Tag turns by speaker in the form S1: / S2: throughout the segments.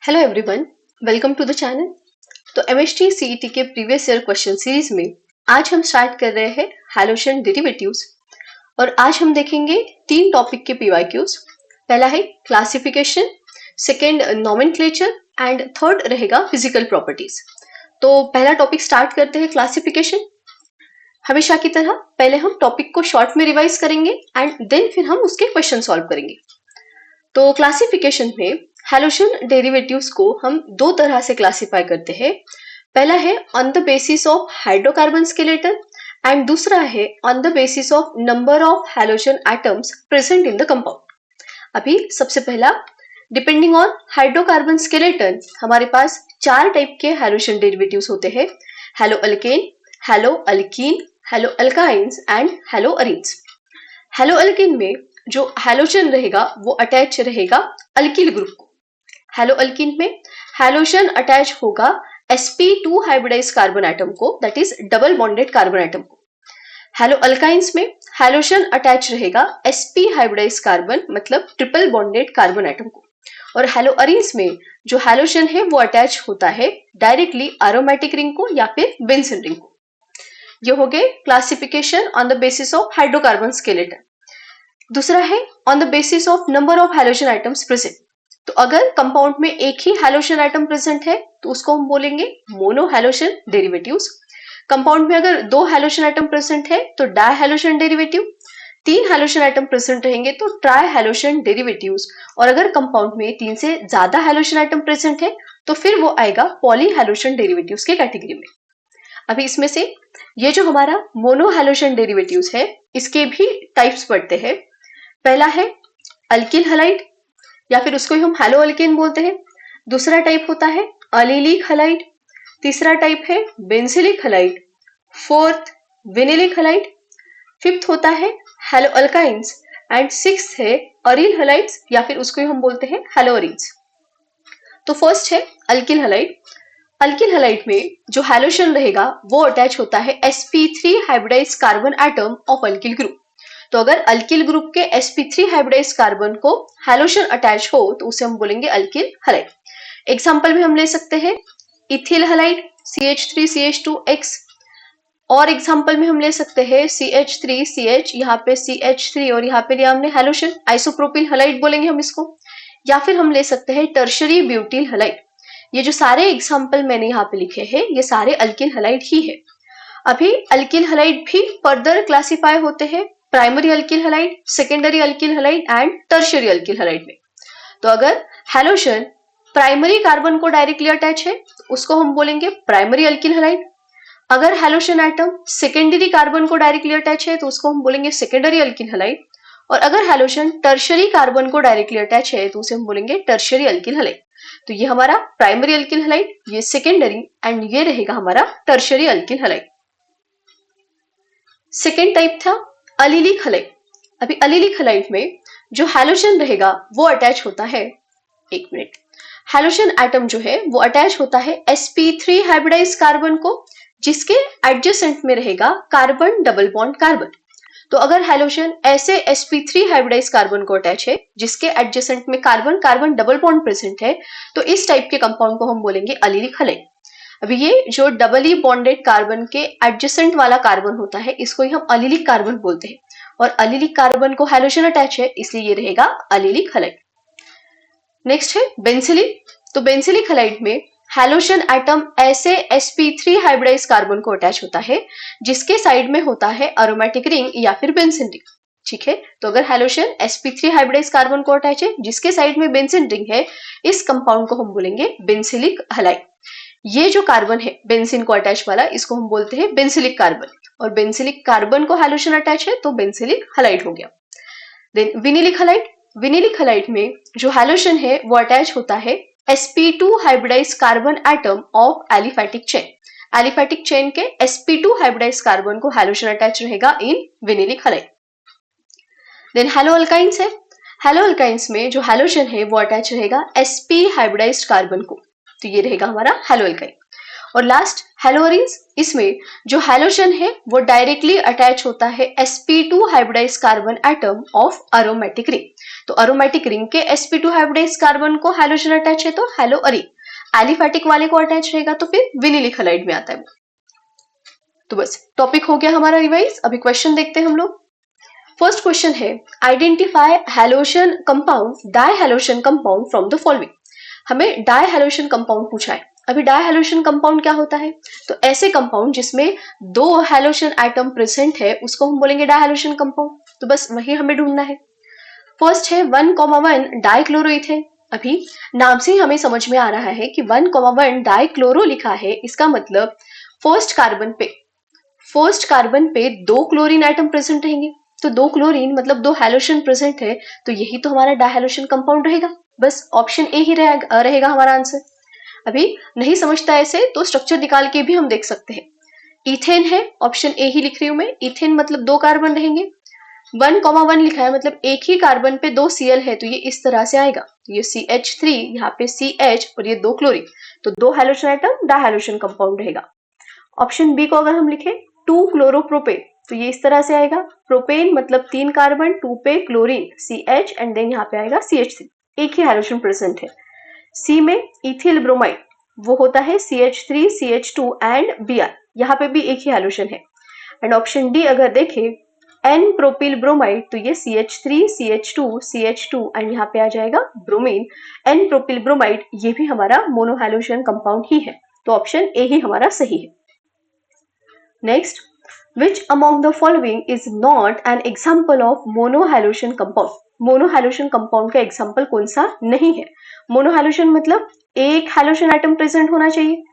S1: Hello everyone, welcome to the channel. तो MST CET के previous year question series में आज हम स्टार्ट कर रहे हैं हैलोजन डेरिवेटिव्स और आज हम देखेंगे तीन टॉपिक के पीवाईक्यूज। पहला है classification, second nomenclature and third रहेगा फिजिकल प्रॉपर्टीज। तो पहला टॉपिक स्टार्ट करते हैं क्लासिफिकेशन। हमेशा की तरह पहले हम टॉपिक को शॉर्ट में रिवाइज करेंगे एंड देन फिर हम उसके क्वेश्चन सॉल्व करेंगे। तो क्लासिफिकेशन में हैलोजन डेरिवेटिव्स को हम दो तरह से क्लासिफाई करते हैं। पहला है on the basis of hydrocarbon skeleton and दूसरा है on the basis of number of halogen atoms present in the compound. अभी सबसे पहला, डिपेंडिंग ऑन हाइड्रोकार्बन स्केलेटन हमारे पास चार टाइप के हैलोजन डेरिवेटिव्स होते हैं: hello alkane, hello alkyne, hello alkynes and hello arenes. Hello alkane में जो हैलोजन रहेगा वो अटैच रहेगा अल्किल ग्रुप को। हैलो अल्कीन में हैलोजन अटैच होगा sp2 हाइब्रिडाइज कार्बन एटम को, that is double bonded carbon atom को। हैलो अल्काइंस में हैलोजन अटैच रहेगा sp हाइब्रिडाइज कार्बन मतलब ट्रिपल बॉन्डेड कार्बन एटम को। और हैलो अरीन्स में जो हैलोजन है वो अटैच होता है डायरेक्टली एरोमेटिक रिंग को या फिर बेंजीन रिंग को। ये हो गए classification on the basis of hydrocarbon skeleton. दूसरा है on the basis of number of halogen items present. तो अगर कंपाउंड में एक ही हैलोजन आइटम प्रेजेंट है तो उसको हम बोलेंगे मोनो हैलोजन डेरिवेटिव्स। कंपाउंड में अगर दो हैलोजन आइटम प्रेजेंट है तो डाई हैलोजन डेरिवेटिव। तीन हैलोजन आइटम प्रेजेंट रहेंगे तो ट्राई हैलोजन डेरिवेटिव्स। और अगर कंपाउंड में तीन से ज्यादा हैलोजन आइटम प्रेजेंट है तो फिर वो आएगा पॉली हैलोजन डेरिवेटिव्स के कैटेगरी में। अभी इसमें से ये जो हमारा मोनो हैलोजन डेरिवेटिव्स है इसके भी टाइप्स पढ़ते हैं। पहला है अल्किल हैलाइड या फिर उसको हम हैलो अल्केन बोलते हैं। दूसरा टाइप होता है अलीलिक हैलाइड। तीसरा टाइप है benzylic halide. Fourth vinylic halide. Fifth होता है हैलो अल्काइंस एंड सिक्स्थ है अरील हैलाइड्स या फिर उसको हम बोलते हैं हैलो अरीन्स। तो फर्स्ट है अल्किल हैलाइड। अल्किल हैलाइड में जो हैलोजन रहेगा वो अटैच होता है sp3 hybridise carbon atom of alkyl group. तो अगर अल्किल ग्रुप के sp3 हाइब्रिडाइज कार्बन को हैलोजन अटैच हो तो उसे हम बोलेंगे अल्किल हैलाइड। एग्जांपल में हम ले सकते हैं इथिल हैलाइड CH3CH2X, और एग्जांपल में हम ले सकते हैं CH3CH, यहाँ पे CH3 और यहाँ पे लिया हमने हैलोजन, आइसोप्रोपिल हैलाइड बोलेंगे हम इसको। या फिर हम ले सकते हैं टर्शरी ब्यूटिल हैलाइड। ये जो सारे एग्जाम्पल मैंने यहाँ पे लिखे हैं ये सारे अल्किल हैलाइड ही है। अभी अल्किल हैलाइड भी फर्दर क्लासिफाई होते हैं primary alkyl halide, secondary alkyl halide and tertiary alkyl halide में। तो अगर हैलोजन प्राइमरी कार्बन को डायरेक्टली अटैच है उसको हम बोलेंगे प्राइमरी अल्किल हैलाइड। अगर हैलोजन एटम सेकेंडरी कार्बन को डायरेक्टली अटैच है तो उसको हम बोलेंगे सेकेंडरी अल्किल हैलाइड। और अगर हैलोजन टर्शियरी कार्बन को डायरेक्टली अटैच है तो उसे हम बोलेंगे टर्शियरी अल्किल हैलाइड। तो ये हमारा प्राइमरी अल्किल हैलाइड, ये सेकेंडरी एंड ये रहेगा हमारा tertiary alkyl halide. Second type था अलीलिक हैलाइड। अभी अलीलिक हैलाइड में जो हैलोजन रहेगा वो अटैच होता है, एक मिनट, हैलोजन एटम जो है वो अटैच होता है sp3 हाइब्रिडाइज कार्बन को जिसके एडजेसेंट में रहेगा कार्बन डबल बॉन्ड कार्बन। तो अगर हैलोजन ऐसे sp3 हाइब्रिडाइज कार्बन को अटैच है जिसके एडजेसेंट में carbon carbon double bond present है तो इस टाइप के कंपाउंड को हम बोलेंगे अलीलिक हैलाइड। अभी ये जो डबली बॉन्डेड कार्बन के एडजेसेंट वाला कार्बन होता है इसको ही हम अलीलिक कार्बन बोलते हैं और अलीलिक कार्बन को हैलोजन अटैच है इसलिए ये रहेगा अलीलिक हैलाइड। नेक्स्ट है बेंजिलिक। तो बेंजिलिक हैलाइड में हैलोजन एटम ऐसे sp3 हाइब्रिडाइज कार्बन को अटैच होता है जिसके साइड में होता है एरोमेटिक रिंग या फिर बेंजीन रिंग। ठीक है, तो अगर हैलोजन sp3 हाइब्रिडाइज कार्बन को अटैच है जिसके साइड में बेंजीन रिंग है इस कंपाउंड को हम बोलेंगे बेंजिलिक हैलाइड। ये जो कार्बन है बेंजीन को अटैच वाला इसको हम बोलते हैं बेंजिलिक कार्बन, और बेंजिलिक कार्बन को हैलोजन अटैच है तो बेंजिलिक हैलाइड हो गया। Then vinylic halide. Vinylic halide में जो हैलोजन है वो अटैच होता है sp2 hybridise carbon atom of aliphatic chain. Aliphatic chain के sp2 हाइब्रिडाइज कार्बन को हैलोजन अटैच रहेगा in vinylic halide. Then halo alkynes है। हैलो अल्काइंस में जो हैलोजन है वो अटैच रहेगा sp हाइब्रिडाइज कार्बन को, तो ये रहेगा हमारा हैलो अल्काइन। और लास्ट हैलो अरीन्स, इसमें जो हैलोजन है वो डायरेक्टली अटैच होता है sp2 hybridise carbon atom of aromatic ring. तो अरोमेटिक रिंग के sp2 हाइब्रिडाइज्ड कार्बन को हैलोजन अटैच है तो हैलो अरीन, एलिफैटिक वाले को अटैच रहेगा तो फिर विनिलिक हैलाइड में आता है। तो बस टॉपिक हो गया हमारा रिवाइज। अभी क्वेश्चन देखते हैं हम लोग। फर्स्ट क्वेश्चन है identify halogen compound, dihalogen compound from the following. हमें डाई हैलोजन कंपाउंड पूछा है। अभी डाई हैलोजन कंपाउंड क्या होता है? तो ऐसे कंपाउंड जिसमें दो हैलोजन एटम प्रेजेंट है उसको हम बोलेंगे डाई हैलोजन कंपाउंड। तो बस वही हमें ढूंढना है। फर्स्ट है 1,1 डाइक्लोरोइथेन। अभी नाम से ही हमें समझ में आ रहा है कि 1,1 डाइक्लोरो लिखा है, इसका मतलब फर्स्ट कार्बन पे दो क्लोरीन एटम प्रेजेंट रहेंगे। तो दो क्लोरीन मतलब दो हैलोजन प्रेजेंट है, तो यही तो हमारा डायहैलोजन कंपाउंड रहेगा। बस ऑप्शन ए ही रहेगा हमारा आंसर। अभी नहीं समझता ऐसे तो स्ट्रक्चर निकाल के भी हम देख सकते हैं। इथेन है, ऑप्शन ए ही लिख रही हूं मैं। इथेन मतलब दो कार्बन रहेंगे। 1,1 लिखा है मतलब एक ही कार्बन पे दो Cl है, तो ये इस तरह से आएगा। ये CH3, यहाँ पे CH और ये दो क्लोरीन, तो दो हैलोजन एटम डायहैलोजन कंपाउंड रहेगा। ऑप्शन बी को अगर हम लिखें 2 क्लोरोप्रोपेन, तो ये इस तरह से आएगा। प्रोपेन मतलब तीन कार्बन, 2 पे क्लोरीन CH एंड देन यहाँ पे आएगा CH3, एक ही हाइड्रोजन प्रेजेंट है। सी में इथिल ब्रोमाइड, वो होता है CH3 CH2 एंड Br, यहाँ पे भी एक ही हाइड्रोजन है। एंड ऑप्शन डी अगर देखें N प्रोपिल ब्रोमाइड, तो ये CH3 CH2 CH2 एंड यहाँ पे आ जाएगा ब्रोमीन N प्रोपिल ब्रोमाइड, ये भी हमारा मोनोहाइड्रोजन कंपाउंड ही है। तो ऑप्शन ए ही हमारा सही है। Next, which among the following is not an example of monohalogen compound? Monohalogen compound का एग्जांपल कौन सा नहीं है? मोनोहैलोजन मतलब एक हैलोजन एटम प्रेजेंट होना चाहिए।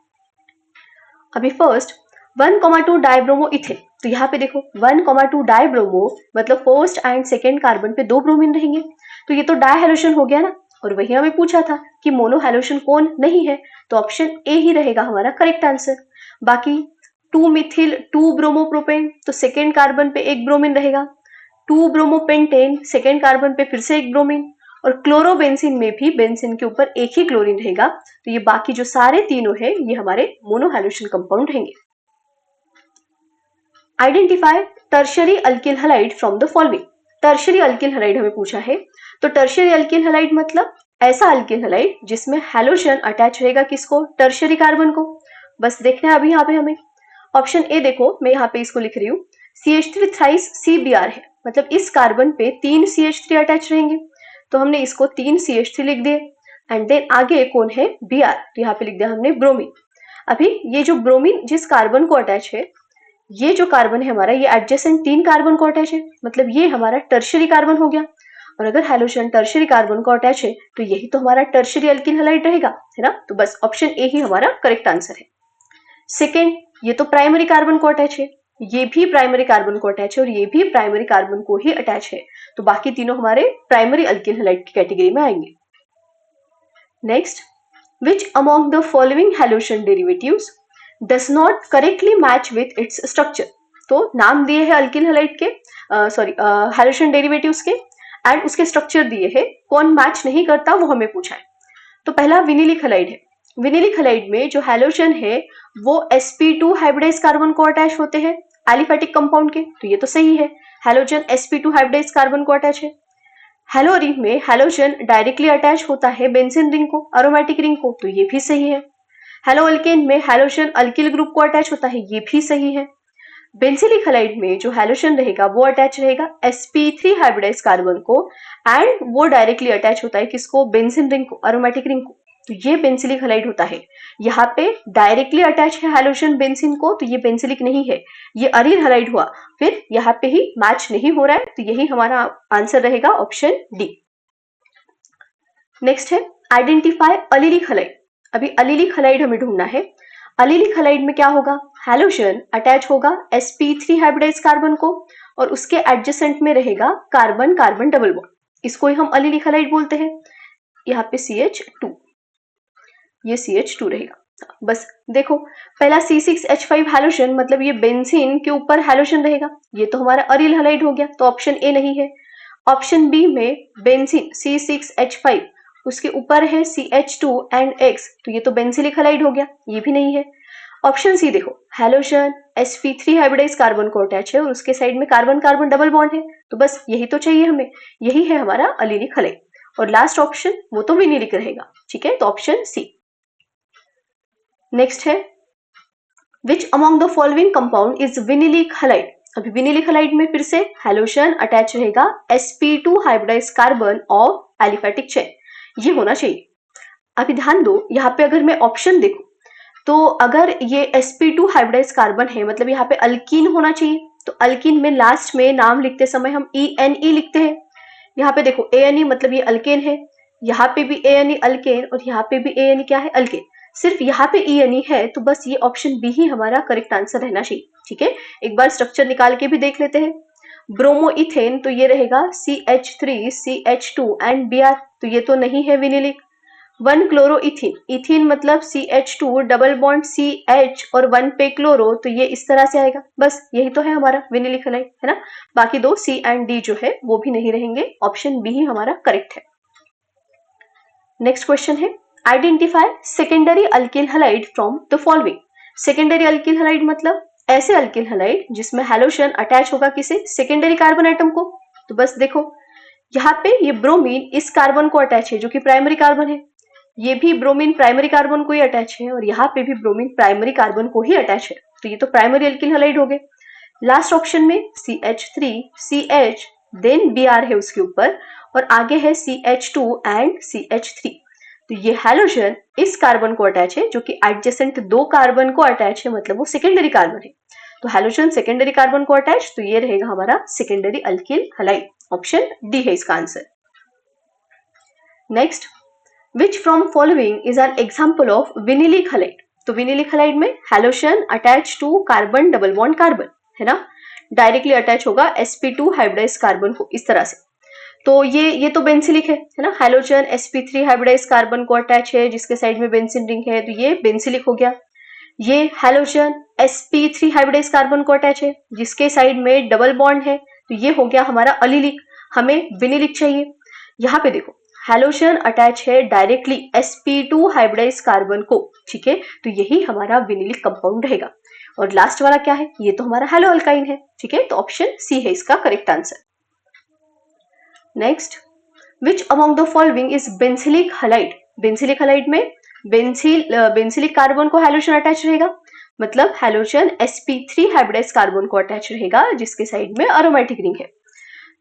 S1: अभी फर्स्ट 1,2 डाइब्रोमो इथेन, तो यहाँ पे देखो 1,2 डाइब्रोमो मतलब फर्स्ट एंड सेकेंड कार्बन पे दो ब्रोमीन रहेंगे, तो ये तो डायहैलोजन हो गया ना। और वही हमें पूछा था कि मोनोहैलोजन कौन नहीं है, तो ऑप्शन ए ही रहेगा हमारा करेक्ट आंसर। बाकी 2 मिथिल 2 ब्रोमोप्रोपेन, तो सेकेंड कार्बन पे एक ब्रोमीन रहेगा। 2 ब्रोमोपेंटेन, सेकेंड कार्बन पे फिर से एक ब्रोमीन। और क्लोरोबेंजीन में भी बेंजीन के ऊपर एक ही क्लोरीन रहेगा। तो ये बाकी जो सारे तीनों है ये हमारे मोनोहैलोजन कंपाउंड रहेंगे। Identify tertiary alkyl halide from the following. Tertiary alkyl halide हमें पूछा है। तो टर्शियरी अल्किल हैलाइड मतलब ऐसा अल्किल हैलाइड जिसमें हैलोजन अटैच रहेगा किसको? टर्शियरी कार्बन को। बस देखना है अभी यहाँ पे हमें। ऑप्शन ए देखो, मैं यहाँ पे इसको लिख रही हूँ, CH3 थ्राइस CBr है, मतलब इस कार्बन पे तीन CH3 अटैच रहेंगे, तो हमने इसको तीन CH3 लिख दिए। एंड देन आगे कौन है? Br, तो यहाँ पे लिख दिया हमने ब्रोमीन। अभी ये जो ब्रोमीन जिस कार्बन को अटैच है, ये जो कार्बन है हमारा, ये एडजेसेंट तीन कार्बन को अटैच है, मतलब ये हमारा टर्शियरी कार्बन हो गया। और अगर हैलोजन टर्शियरी कार्बन को अटैच है तो यही तो हमारा टर्शियरी अल्किल हैलाइड रहेगा, है ना। तो बस ऑप्शन ए ही हमारा करेक्ट आंसर है। सेकेंड, ये तो प्राइमरी कार्बन को अटैच है, ये भी प्राइमरी कार्बन को अटैच है और ये भी प्राइमरी कार्बन को ही अटैच है, तो बाकी तीनों हमारे प्राइमरी अल्किल हैलाइड की कैटेगरी में आएंगे। Next, which among the following halogen derivatives does not correctly match with its structure? तो नाम दिए हैं अल्किल हैलाइड के, हैलोजन डेरिवेटिव्स के, एंड उसके स्ट्रक्चर दिए हैं, कौन मैच नहीं करता वो हमें पूछा है। तो पहला विनिलिक हैलाइड है। विनिलिक हैलाइड में जो हैलोजन है वो sp2 हाइब्रिडाइज कार्बन को अटैच होते हैं एलिफैटिक कंपाउंड के, तो ये तो सही है, हैलोजन sp2 हाइब्रिडाइज कार्बन को अटैच है। हेलो रिंग में हैलोजन डायरेक्टली अटैच होता है बेंजीन रिंग को, अरोमेटिक रिंग को, तो ये भी सही है। हेलो अल्केन में हैलोजन अल्किल ग्रुप को अटैच होता है, ये भी सही है। बेंजिलिक हैलाइड में जो हैलोजन रहेगा वो अटैच रहेगा sp3 हाइब्रिडाइज कार्बन को, एंड वो डायरेक्टली अटैच होता है किसको? बेंजीन रिंग को, अरोमेटिक रिंग को, तो ये बेंजिलिक हैलाइड होता है। यहाँ पे डायरेक्टली अटैच है हैलोजन बेंजीन को, तो ये बेंजिलिक नहीं है, ये अरील हैलाइड हुआ, फिर यहाँ पे ही मैच नहीं हो रहा है, तो यही हमारा आंसर रहेगा ऑप्शन डी। नेक्स्ट है आइडेंटिफाई अलिलिक हैलाइड। अभी अलिलिक हैलाइड हमें ढूंढना है। अलिलिक हैलाइड में क्या होगा? हैलोजन अटैच होगा sp3 हाइब्रिडाइज कार्बन को और उसके एडजेसेंट में रहेगा कार्बन कार्बन डबल बॉन्ड, इसको ही हम अलिलिक हैलाइड बोलते हैं। यहाँ पे CH2, ये CH2 रहेगा। बस देखो, पहला C6H5 हैलोजन मतलब ये बेंजीन के ऊपर हैलोजन रहेगा, ये तो हमारा अरील हैलाइड हो गया, तो ऑप्शन ए नहीं है। ऑप्शन बी में बेंजीन C6H5 उसके ऊपर है CH2 एंड X, तो ये तो बेंजिलिक हैलाइड हो गया, ये भी नहीं है। ऑप्शन सी देखो, हैलोजन sp3 हाइब्रिडाइज कार्बन को अटैच है और उसके साइड में कार्बन कार्बन डबल बॉन्ड है, तो बस यही तो चाहिए हमें, यही है हमारा अलिलिक हलाइड। और लास्ट ऑप्शन वो तो विनिलिक रहेगा, ठीक है, तो ऑप्शन सी। नेक्स्ट है, which among the following compound is vinylic halide. अभी विनिलिक हलाइड में फिर से हैलोजन अटैच रहेगा sp2 hybridise carbon of aliphatic chain, ये होना चाहिए। अभी ध्यान दो, यहाँ पे अगर मैं ऑप्शन देखूं तो अगर ये sp2 हाइब्रिडाइज कार्बन है मतलब यहाँ पे अल्कीन होना चाहिए, तो अल्कीन में लास्ट में नाम लिखते समय हम ene लिखते हैं। यहाँ पे देखो ane मतलब ये अल्केन है, यहाँ पे भी ane अल्केन और यहाँ पे भी ane क्या है, अल्केन। सिर्फ यहाँ पे ene है, तो बस ये ऑप्शन बी ही हमारा करेक्ट आंसर रहना चाहिए, ठीक है। एक बार स्ट्रक्चर निकाल के भी देख लेते हैं। ब्रोमो इथेन तो ये रहेगा CH3 CH2 एंड Br, तो ये तो नहीं है विनिलिक। 1 क्लोरो इथिन, इथिन मतलब CH2 डबल बॉन्ड CH और 1 पे क्लोरो, तो ये इस तरह से आएगा, बस यही तो है हमारा विनिलिक हलाइड, है ना। बाकी दो C एंड D जो है वो भी नहीं रहेंगे, ऑप्शन बी ही हमारा करेक्ट है। नेक्स्ट क्वेश्चन है, identify secondary alkyl halide from the following. Secondary alkyl halide मतलब ऐसे अल्किल हलाइड जिसमें हैलोजन अटैच होगा किसे, सेकेंडरी कार्बन एटम को। तो बस देखो यहाँ पे ये ब्रोमीन इस कार्बन को अटैच है जो कि प्राइमरी कार्बन है, ये भी ब्रोमीन प्राइमरी कार्बन को ही अटैच है और यहाँ पे भी ब्रोमीन प्राइमरी कार्बन को ही अटैच है, तो ये तो प्राइमरी अल्किल हलाइड हो गए। लास्ट ऑप्शन में CH3 CH देन Br है उसके ऊपर और आगे है CH2 एंड CH3, तो ये हैलोजन इस कार्बन को अटैच है जो कि एडजेसेंट दो कार्बन को अटैच है, मतलब वो सेकेंडरी कार्बन है। तो हैलोजन सेकेंडरी कार्बन को अटैच, तो ये रहेगा हमारा secondary alkyl halide, option D है इसका answer. Next, which from following is an example of vinylic halide. तो विनिलिक हलाइड में halogen attach to carbon double bond carbon, है ना, डायरेक्टली अटैच होगा sp2 हाइब्रिडाइज कार्बन को इस तरह से। तो ये तो बेंसिलिक है ना, हैलोजन sp3 हाइब्रिडाइज कार्बन को अटैच है जिसके साइड में बेंजीन रिंग है, तो ये बेंसिलिक हो गया। ये हैलोजन sp3 हाइब्रिडाइज कार्बन को अटैच है जिसके साइड में डबल बॉन्ड है, तो ये हो गया हमारा अलिलिक, हमें विनिलिक चाहिए। यहाँ पे देखो हैलोजन अटैच है डायरेक्टली sp2 हाइब्रिडाइज कार्बन को, ठीक है, तो यही हमारा विनिलिक कंपाउंड रहेगा। और लास्ट वाला क्या है, ये तो हमारा हैलो अल्काइन है, ठीक है, तो ऑप्शन सी है इसका correct answer. Next, which among the following is benzylic halide. Benzylic halide में बेंसिलिक कार्बन को हैलोजन अटैच रहेगा, मतलब हैलोजन sp3 हाइब्रिडाइज कार्बन को अटैच रहेगा जिसके साइड में अरोमेटिक रिंग है।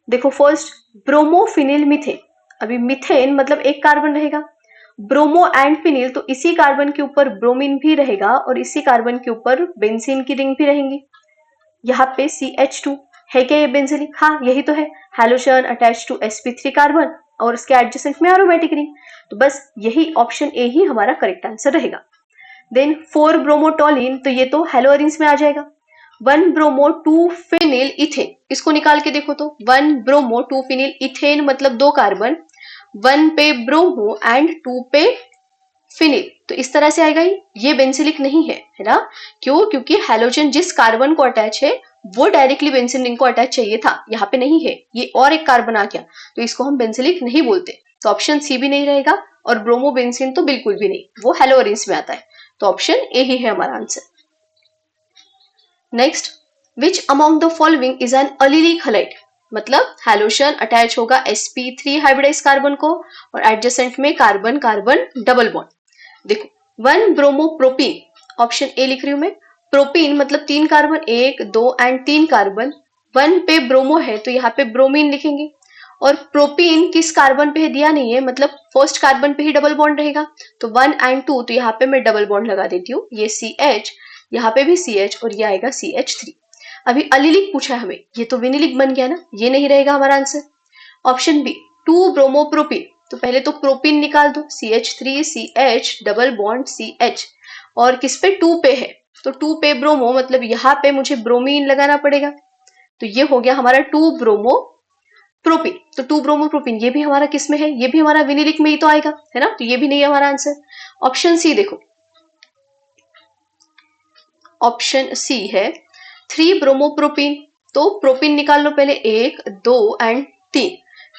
S1: देखो फर्स्ट ब्रोमोफिनिल मीथेन, अभी मीथेन मतलब एक कार्बन रहेगा, ब्रोमो एंड फिनिल तो इसी कार्बन के ऊपर ब्रोमीन भी रहेगा और इसी कार्बन के ऊपर बेंजीन की रिंग भी रहेंगी। यहाँ पे CH2 है क्या ये बेंजिलिक, हाँ यही तो है, halogen attach to sp3 carbon और उसके एडजेसेंट में एरोमेटिक रिंग, तो बस यही ऑप्शन ए ही हमारा करेक्ट आंसर रहेगा। देन 4 ब्रोमोटोलिन, तो ये तो हेलोअरिन्स में आ जाएगा। 1 ब्रोमो 2 फिनिल इथेन, इसको निकाल के देखो तो 1 ब्रोमो 2 फिनिल इथेन मतलब दो कार्बन, 1 पे ब्रोमो एंड 2 पे फिनिल, तो इस तरह से आएगा। ये बेंसिलिक नहीं है, है ना, क्यों, क्योंकि हैलोजन जिस कार्बन को अटैच है वो डायरेक्टली बेंजीन रिंग को अटैच चाहिए था, यहाँ पे नहीं है, ये और एक कार्बन आ गया, तो इसको हम बेंसिलिक नहीं बोलते, तो ऑप्शन सी भी नहीं रहेगा और ब्रोमो बेंजीन तो बिल्कुल भी नहीं, वो हेलोअरिन्स में आता है, तो ऑप्शन ए ही है हमारा answer. Next, which among the following is an allylic halide, मतलब हैलोजन अटैच होगा sp3 हाइब्रिडाइज कार्बन को और एडजेसेंट में कार्बन कार्बन डबल बॉन्ड। देखो 1 ब्रोमो प्रोपीन, ऑप्शन ए लिख रही हूं मैं, प्रोपीन मतलब 3 कार्बन, 1 2 एंड 3 कार्बन, 1 पे ब्रोमो है तो यहाँ पे ब्रोमीन लिखेंगे और प्रोपीन किस कार्बन पे है दिया नहीं है, मतलब फर्स्ट कार्बन पे ही डबल बॉन्ड रहेगा, तो 1 एंड 2, तो यहाँ पे मैं डबल बॉन्ड लगा देती हूँ, ये CH, यहाँ पे भी CH और ये आएगा CH3। अभी अलिलिक पूछा है हमें, ये तो विनिलिक बन गया ना, ये नहीं रहेगा हमारा आंसर। ऑप्शन बी 2 ब्रोमोप्रोपीन, तो पहले तो प्रोपीन निकाल दो, CH3 CH double bond CH, और किस पे 2 पे है, तो 2 पे ब्रोमो मतलब यहाँ पे मुझे ब्रोमीन लगाना पड़ेगा, तो ये हो गया हमारा 2 ब्रोमो प्रोपीन। तो 2 ब्रोमो प्रोपीन ये भी हमारा किस में है, ये भी हमारा विनिलिक में ही तो आएगा, है ना, तो ये भी नहीं है हमारा आंसर। ऑप्शन सी देखो, ऑप्शन सी है 3 ब्रोमोप्रोपीन, तो प्रोपीन निकाल लो पहले, 1 2 एंड 3,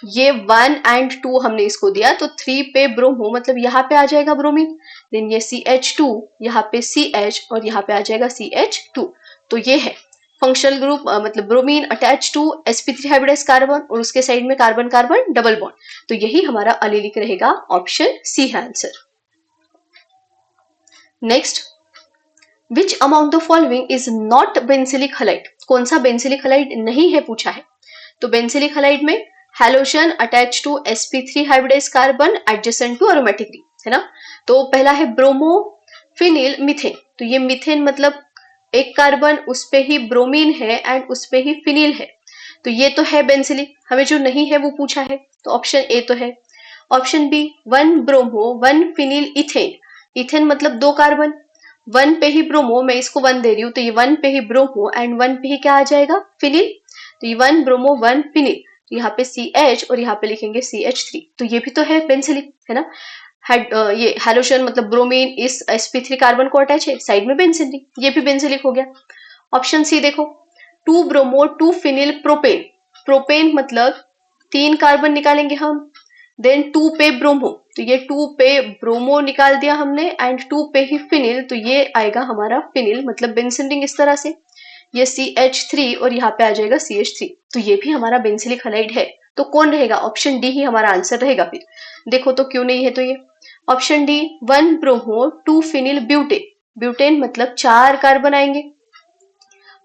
S1: ये 1 एंड 2 हमने इसको दिया, तो 3 पे ब्रोमो मतलब यहाँ पे आ जाएगा ब्रोमीन, देन ये CH2, यहाँ पे CH और यहाँ पे आ जाएगा CH2। तो ये है फंक्शनल ग्रुप मतलब bromine attach to sp3 hybridise carbon और उसके साइड में कार्बन कार्बन डबल बॉन्ड। तो यही हमारा अलीलिक रहेगा, ऑप्शन सी है answer. Next, which among the following is not benzylic halide? कौन सा बेंजिलिक हलाइड नहीं है पूछा है। तो बेंजिलिक हलाइड में halogen attach to sp3 hybridise carbon adjacent to aromatic ring, है ना। तो पहला है ब्रोमो फिनिल मीथेन। तो ये मीथेन मतलब एक कार्बन उस पे ही ब्रोमीन है एंड उस पे ही फिनिल है। तो ये तो है बेंजिलिक, हमें जो नहीं है वो पूछा है, तो ऑप्शन ए तो है। Option B, one bromo one phenyl ethane. Ethane मतलब दो कार्बन, वन पे ही ब्रोमो, मैं इसको वन दे रही हूँ, तो ये वन पे ही ब्रोमो एंड वन पे ही क्या आ जाएगा, फिनिल। तो ये वन ब्रोमो वन फिनिल, तो यहाँ पे CH और यहाँ पे लिखेंगे CH3। तो ये भी तो है बेंजिलिक, है ना। ये हैलोजन मतलब ब्रोमीन इस sp3 कार्बन को अटैच है, साइड में बेंजिलिक, ये भी बेंजिलिक हो गया। ऑप्शन सी देखो, to bromo to phenyl propane. Propane मतलब तीन कार्बन निकालेंगे हम, देन टू पे ब्रोमो, तो ये टू पे ब्रोमो निकाल दिया हमने एंड टू पे ही फिनिल, तो ये आएगा हमारा फिनिल मतलब बेंजीन रिंग इस तरह से। ये CH3 और यहाँ पे आ जाएगा CH3, तो ये भी हमारा बेंजिलिक हलाइड है। तो कौन रहेगा, ऑप्शन डी ही हमारा आंसर रहेगा। फिर देखो तो क्यों नहीं है, तो ये option D, one bromo to phenyl butane. Butane मतलब चार कार्बन आएंगे,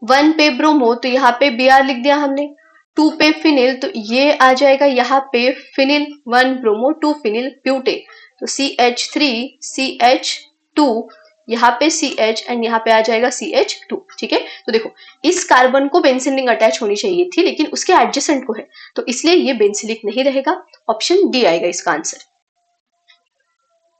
S1: वन पे ब्रोमो तो यहाँ पे Br लिख दिया हमने, टू पे फिनिल तो ये आ जाएगा यहाँ पे phenyl, one bromo to phenyl butane, तो CH3 CH2, यहाँ पे CH एंड यहाँ पे आ जाएगा CH2। ठीक है, तो देखो इस कार्बन को बेंजीन रिंग अटैच होनी चाहिए थी लेकिन उसके एडजेसेंट को है, तो इसलिए ये बेंजिलिक नहीं रहेगा, ऑप्शन डी आएगा इसका आंसर।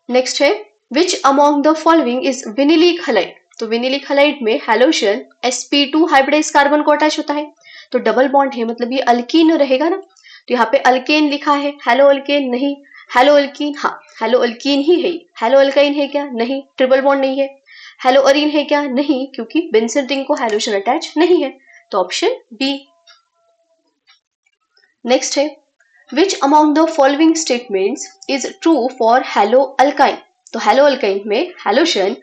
S1: नेक्स्ट है, which among the following is vinylic halide? तो विनिलिक हलाइड में हैलोजन sp2 हाइब्रिडाइज कार्बन को अटैच होता है, तो डबल बॉन्ड है मतलब ये अल्कीन रहेगा ना। तो यहाँ पे अल्केन लिखा है, हेलो अल्केन नहीं, हेलो अल्कीन, हाँ हेलो अल्कीन ही है। हेलो अल्काइन है क्या, नहीं, ट्रिपल बॉन्ड नहीं है। हेलो अरीन है क्या, नहीं, क्योंकि बेंजीन रिंग को हैलोजन अटैच नहीं है, तो ऑप्शन बी। नेक्स्ट है, which among the following statements is true for haloalkyne? तो haloalkyne में हैलोजन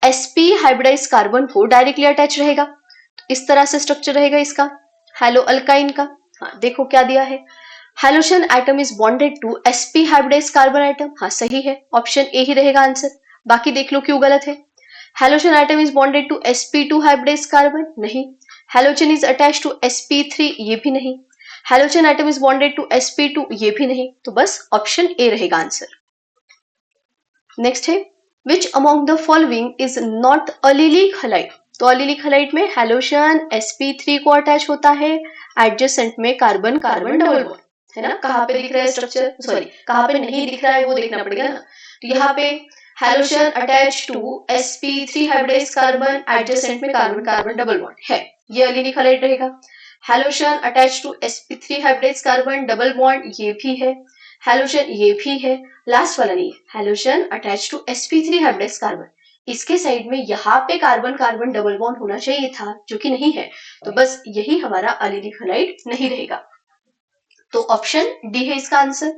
S1: sp हाइब्रिडाइज कार्बन को डायरेक्टली अटैच रहेगा, तो इस तरह से स्ट्रक्चर रहेगा इसका haloalkyne का। हाँ देखो क्या दिया है, halogen atom is bonded to sp hybridise carbon atom, हाँ सही है, ऑप्शन ए ही रहेगा आंसर। बाकी देख लो क्यों गलत है। Halogen atom is bonded to sp2 hybridise carbon, नहीं। Halogen is attach to sp3, ये भी नहीं। Halogen atom is bonded to sp2, ये भी नहीं, तो बस ऑप्शन ए रहेगा आंसर। नेक्स्ट है, which among the following is not allelic halide? तो अलीलिक हलाइड में हैलोजन sp3 को अटैच होता है, एडजेसेंट में कार्बन कार्बन डबल बॉन्ड, है ना। कहाँ पे दिख रहा है स्ट्रक्चर, सॉरी कहाँ पे नहीं दिख रहा है वो देखना पड़ेगा ना। तो यहाँ पे halogen attach to sp3 hybridise carbon adjacent में कार्बन कार्बन डबल बॉन्ड है, ये अलीलिक हलाइड रहेगा। Halogen attach to sp3 hybridise carbon double bond, ये भी है। हैलोजन ये भी है, लास्ट वाला नहीं, halogen attach to sp3 hybridise carbon, इसके साइड में यहाँ पे कार्बन कार्बन डबल बॉन्ड होना चाहिए था जो कि नहीं है, तो बस यही हमारा अलीलिक हलाइड नहीं रहेगा, तो ऑप्शन डी है इसका answer.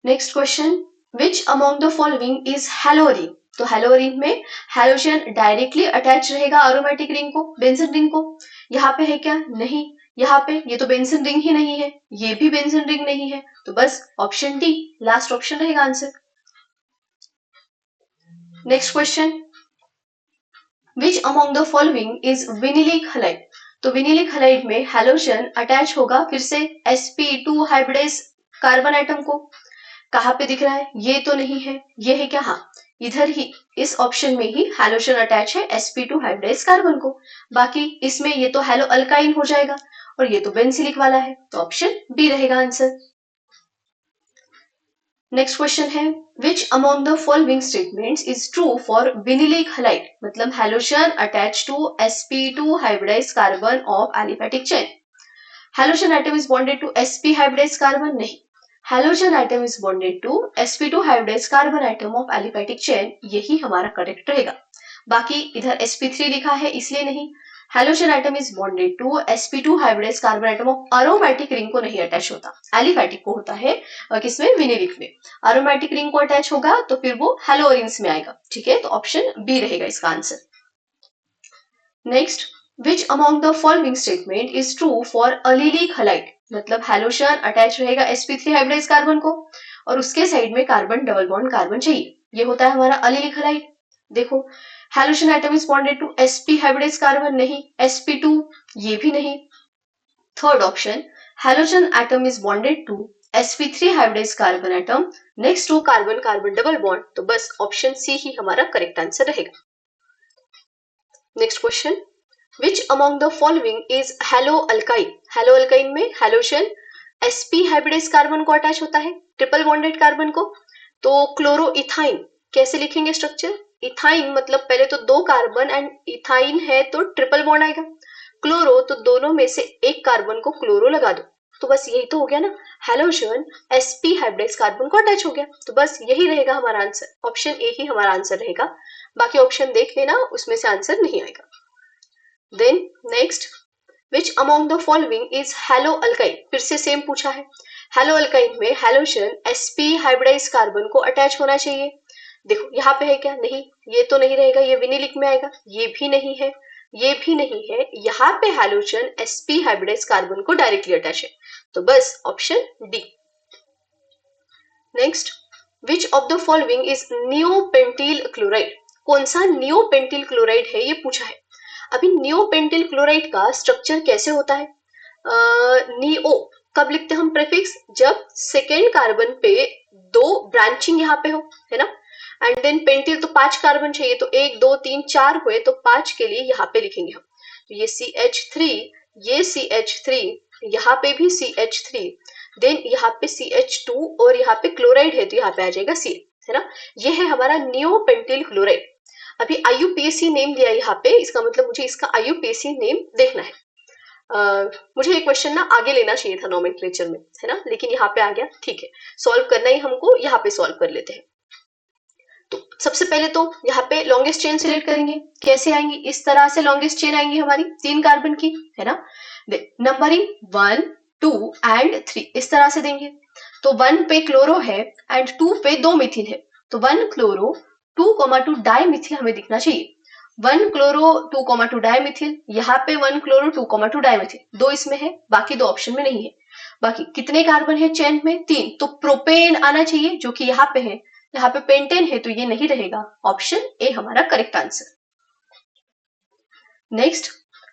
S1: Next question, which among the following is haloarene? तो हैलोअरीन में हैलोजन डायरेक्टली अटैच रहेगा एरोमेटिक रिंग को, बेंजीन रिंग को। यहाँ पे है क्या, नहीं। यहाँ पे ये तो बेंजीन रिंग ही नहीं है, ये भी बेंजीन रिंग नहीं है, तो बस ऑप्शन डी लास्ट ऑप्शन रहेगा answer. Next question, which among the following is vinylic halide? तो विनिलिक हलाइड में हैलोजन अटैच होगा फिर से sp2 हाइब्रिडाइज कार्बन एटम को। कहाँ पे दिख रहा है, ये तो नहीं है, ये है क्या, हाँ इधर ही इस ऑप्शन में ही हैलोजन अटैच है sp2 हाइब्रिडाइज कार्बन को। बाकी इसमें ये तो हैलो अल्काइन हो जाएगा और ये तो बेंजिलिक वाला है, तो ऑप्शन बी रहेगा आंसर। नेक्स्ट क्वेश्चन है, which among the following statements is true for vinylic halide? मतलब halogen attach to sp2 hybridise carbon of aliphatic chain. Halogen atom is bonded to sp hybridise carbon, नहीं। Halogen atom is bonded to sp2 hybridise carbon atom of aliphatic chain, यही हमारा correct रहेगा। बाकी इधर sp3 लिखा है इसलिए नहीं, halogen atom is bonded to sp2 hybridise carbon atom of aromatic ring को नहीं अटैच होता, एलिफैटिक को होता है किसमें, विनिलिक में। अरोमैटिक रिंग को अटैच होगा तो फिर वो हैलोअरीन्स में आएगा, ठीक है, तो ऑप्शन बी रहेगा इसका answer. Next, which among the following statement is true for allelic halide, मतलब हैलोजन अटैच रहेगा sp3 हाइब्रिडाइज कार्बन को और उसके साइड में कार्बन डबल बॉन्ड कार्बन चाहिए, ये होता है हमारा अलीलिक हैलाइड। देखो, halogen atom is bonded to sp hybridise carbon, नहीं, sp2 ये भी नहीं। Third option, halogen atom is bonded to sp3 hybridise carbon atom next to carbon carbon double bond, तो बस ऑप्शन सी ही हमारा करेक्ट आंसर रहेगा। Next question, which among the following is haloalkyne, haloalkyne में halogen sp hybridise carbon को attach होता है triple bonded carbon को, तो क्लोरो इथाइन कैसे लिखेंगे स्ट्रक्चर, इथाइन मतलब पहले तो दो कार्बन एंड इथाइन है तो ट्रिपल बॉन्ड आएगा, क्लोरो तो दोनों में से एक कार्बन को क्लोरो लगा दो, तो बस यही तो हो गया ना, हैलोजन sp हाइब्रिडाइज कार्बन को अटैच हो गया, तो बस यही रहेगा हमारा आंसर, ऑप्शन ए ही हमारा आंसर रहेगा, बाकी ऑप्शन देख लेना उसमें से आंसर नहीं आएगा। Then next, which among the following is haloalkyne, फिर से सेम पूछा है, हैलो अल्काइन में हैलोजन sp हाइब्रिडाइज कार्बन को अटैच होना चाहिए, देखो यहाँ पे है क्या, नहीं, ये तो नहीं रहेगा, ये विनिलिक में आएगा, ये भी नहीं है, ये भी नहीं है, यहाँ पे हैलोजन sp हाइब्रिडाइज कार्बन को डायरेक्टली अटैच है, तो बस option D. Next, which of the following is neopentyl chloride, कौन सा नियोपेंटिल क्लोराइड है ये पूछा है। अभी नियोपेंटिल क्लोराइड का स्ट्रक्चर कैसे होता है, नियो कब लिखते हैं हम प्रीफिक्स, जब सेकेंड कार्बन पे दो ब्रांचिंग यहाँ पे हो, है ना, एंड देन पेंटिल तो 5 कार्बन चाहिए, तो 1 2 3 4 हुए तो 5 के लिए यहाँ पे लिखेंगे हम, तो ये CH3, ये CH3, यहाँ पे भी CH3, देन यहाँ पे CH2 और यहाँ पे क्लोराइड है तो यहाँ पे आ जाएगा Cl, है ना, ये है हमारा नियोपेंटिल क्लोराइड। अभी IUPAC नेम दिया यहाँ पे, इसका मतलब मुझे इसका IUPAC नेम देखना है। मुझे ये क्वेश्चन ना आगे लेना चाहिए था नोमेनक्लेचर में, है ना, लेकिन यहाँ पे आ गया, ठीक है, सॉल्व करना ही हमको, यहाँ पे सॉल्व कर लेते हैं। तो सबसे पहले तो यहाँ पे लॉन्गेस्ट चेन सिलेक्ट करेंगे, कैसे आएंगी, इस तरह से लॉन्गेस्ट चेन आएंगी हमारी 3 कार्बन की, है ना, नंबरिंग 1 2 एंड 3 इस तरह से देंगे, तो 1 पे क्लोरो है एंड 2 पे 2 मिथिल है, तो 1 क्लोरो 2,2 डाइमिथिल हमें दिखना चाहिए, 1 क्लोरो 2,2 डाइमिथिल, यहाँ पे 1 क्लोरो 2,2 डाइमिथिल, 2 इसमें है, बाकी 2 ऑप्शन में नहीं है। बाकी कितने कार्बन है चेन में, 3, तो प्रोपेन आना चाहिए जो कि यहाँ पे है, यहाँ पे पेंटेन है तो ये नहीं रहेगा, ऑप्शन ए हमारा correct answer. Next,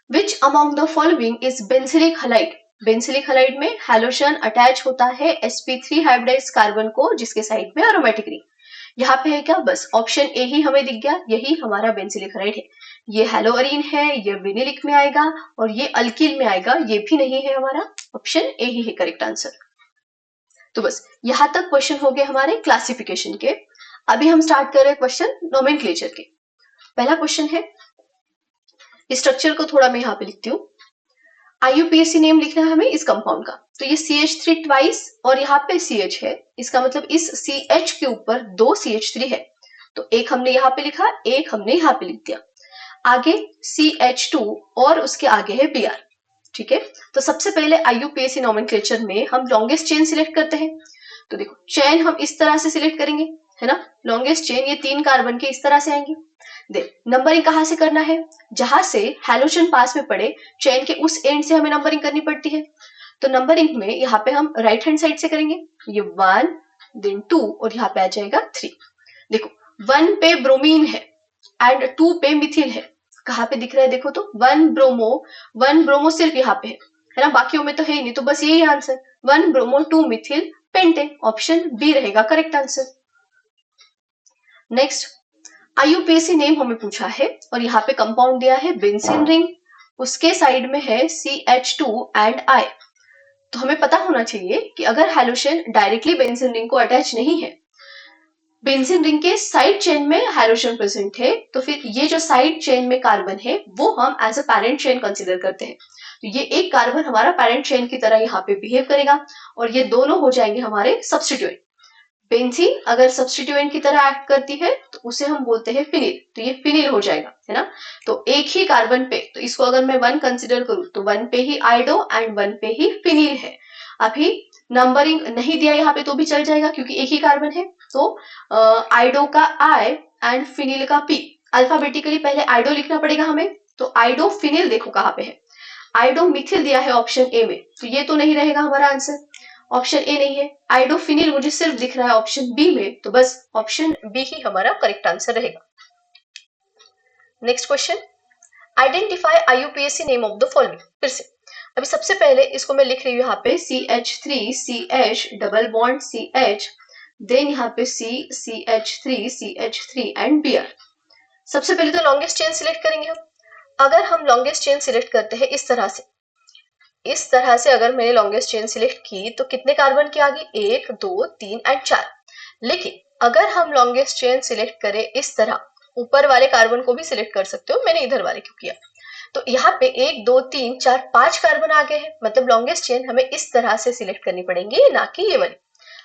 S1: which among the following is benzylic halide, benzylic halide में हैलोजन अटैच होता है sp3 हाइब्रिडाइज कार्बन को जिसके साइड में एरोमेटिक रिंग, यहाँ पे है क्या, बस ऑप्शन ए ही हमें दिख गया, यही हमारा बेंजिलिक हैलाइड है, ये हैलोअरीन है, ये विनिलिक में आएगा और ये अल्किल में आएगा, ये भी नहीं है हमारा, ऑप्शन ए ही है करेक्ट आंसर। तो बस यहां तक क्वेश्चन हो गए हमारे क्लासिफिकेशन के। अभी हम स्टार्ट कर रहे हैं क्वेश्चन नोमेनक्लेचर के। पहला क्वेश्चन है, स्ट्रक्चर को थोड़ा मैं यहाँ पे लिखती हूँ, IUPAC नेम लिखना है हमें इस कंपाउंड का, तो ये CH3 ट्वाइस और यहाँ पे CH है, इसका मतलब इस CH के ऊपर 2 CH3 है, तो एक हमने यहाँ पे लिखा, एक हमने यहाँ पे लिख दिया, आगे CH2 और उसके आगे है Br, ठीक है। तो सबसे पहले IUPAC नोमेनक्लेचर में हम लॉन्गेस्ट चेन सिलेक्ट करते हैं, तो देखो चेन हम इस तरह से सिलेक्ट करेंगे, है ना, लॉन्गेस्ट चेन ये 3 कार्बन के इस तरह से आएंगे। देख नंबरिंग कहां से करना है, जहां से हैलोजन पास में पड़े चेन के उस एंड से हमें नंबरिंग करनी पड़ती है, तो नंबरिंग में यहाँ पे हम राइट हैंड साइड से करेंगे, ये 1 देन 2 और यहाँ पे आ जाएगा 3। देखो 1 पे ब्रोमीन है एंड 2 पे मिथिल है, कहाँ पे दिख रहा है देखो, तो 1 ब्रोमो सिर्फ यहाँ पे है ना, बाकियों में तो है ही नहीं, तो बस यही answer 1 bromo 2 methyl pentane, option B रहेगा correct answer. Next, IUPAC name हमें पूछा है और यहाँ पे कंपाउंड दिया है बेंजीन रिंग, उसके साइड में है CH2 एंड I, तो हमें पता होना चाहिए कि अगर हैलोजन डायरेक्टली बेंजीन रिंग को अटैच नहीं है, बेंजीन रिंग के साइड चेन में हैलोजन प्रेजेंट है, तो फिर ये जो साइड चेन में कार्बन है वो हम as a parent chain consider करते हैं, तो ये एक कार्बन हमारा पैरेंट चेन की तरह यहाँ पे बिहेव करेगा और ये दोनों हो जाएंगे हमारे सब्स्टिट्यूएंट। बेंजीन अगर सब्स्टिट्यूएंट की तरह एक्ट करती है तो उसे हम बोलते हैं फिनिल, तो ये फिनिल हो जाएगा, है ना। तो एक ही कार्बन पे, तो इसको अगर मैं 1 कंसिडर करूं तो 1 पे ही आइडो एंड 1 पे ही फिनिल है। अभी नंबरिंग नहीं दिया यहाँ पे तो भी चल जाएगा क्योंकि एक ही कार्बन है। तो आइडो का आई एंड फिनिल का पी, अल्फाबेटिकली पहले आइडो लिखना पड़ेगा हमें, तो आइडो फिनिल देखो कहाँ पे है, आइडो मिथिल दिया है ऑप्शन ए में, तो ये तो नहीं रहेगा हमारा आंसर, ऑप्शन ए नहीं है। आइडोफिनिल मुझे सिर्फ दिख रहा है ऑप्शन बी में, तो बस ऑप्शन बी ही हमारा करेक्ट आंसर रहेगा। Next question, identify IUPAC name of the following. फिर से अभी सबसे पहले इसको मैं लिख रही हूँ यहाँ पे CH3 CH double bond CH, then यहाँ पे CH3 CH3 एंड Br। सबसे पहले तो लॉन्गेस्ट चेन सिलेक्ट करेंगे हम। अगर हम लॉन्गेस्ट चेन सिलेक्ट करते हैं इस तरह से अगर मैंने लॉन्गेस्ट चेन सिलेक्ट की तो कितने कार्बन की आ गई, 1 2 3 एंड 4। लेकिन अगर हम लॉन्गेस्ट चेन सिलेक्ट करें इस तरह, ऊपर वाले कार्बन को भी सिलेक्ट कर सकते हो, मैंने इधर वाले क्यों किया, तो यहाँ पे 1 2 3 4 5 कार्बन आ गए हैं, मतलब लॉन्गेस्ट चेन हमें इस तरह से सिलेक्ट करनी पड़ेगी, ना कि ये वाली।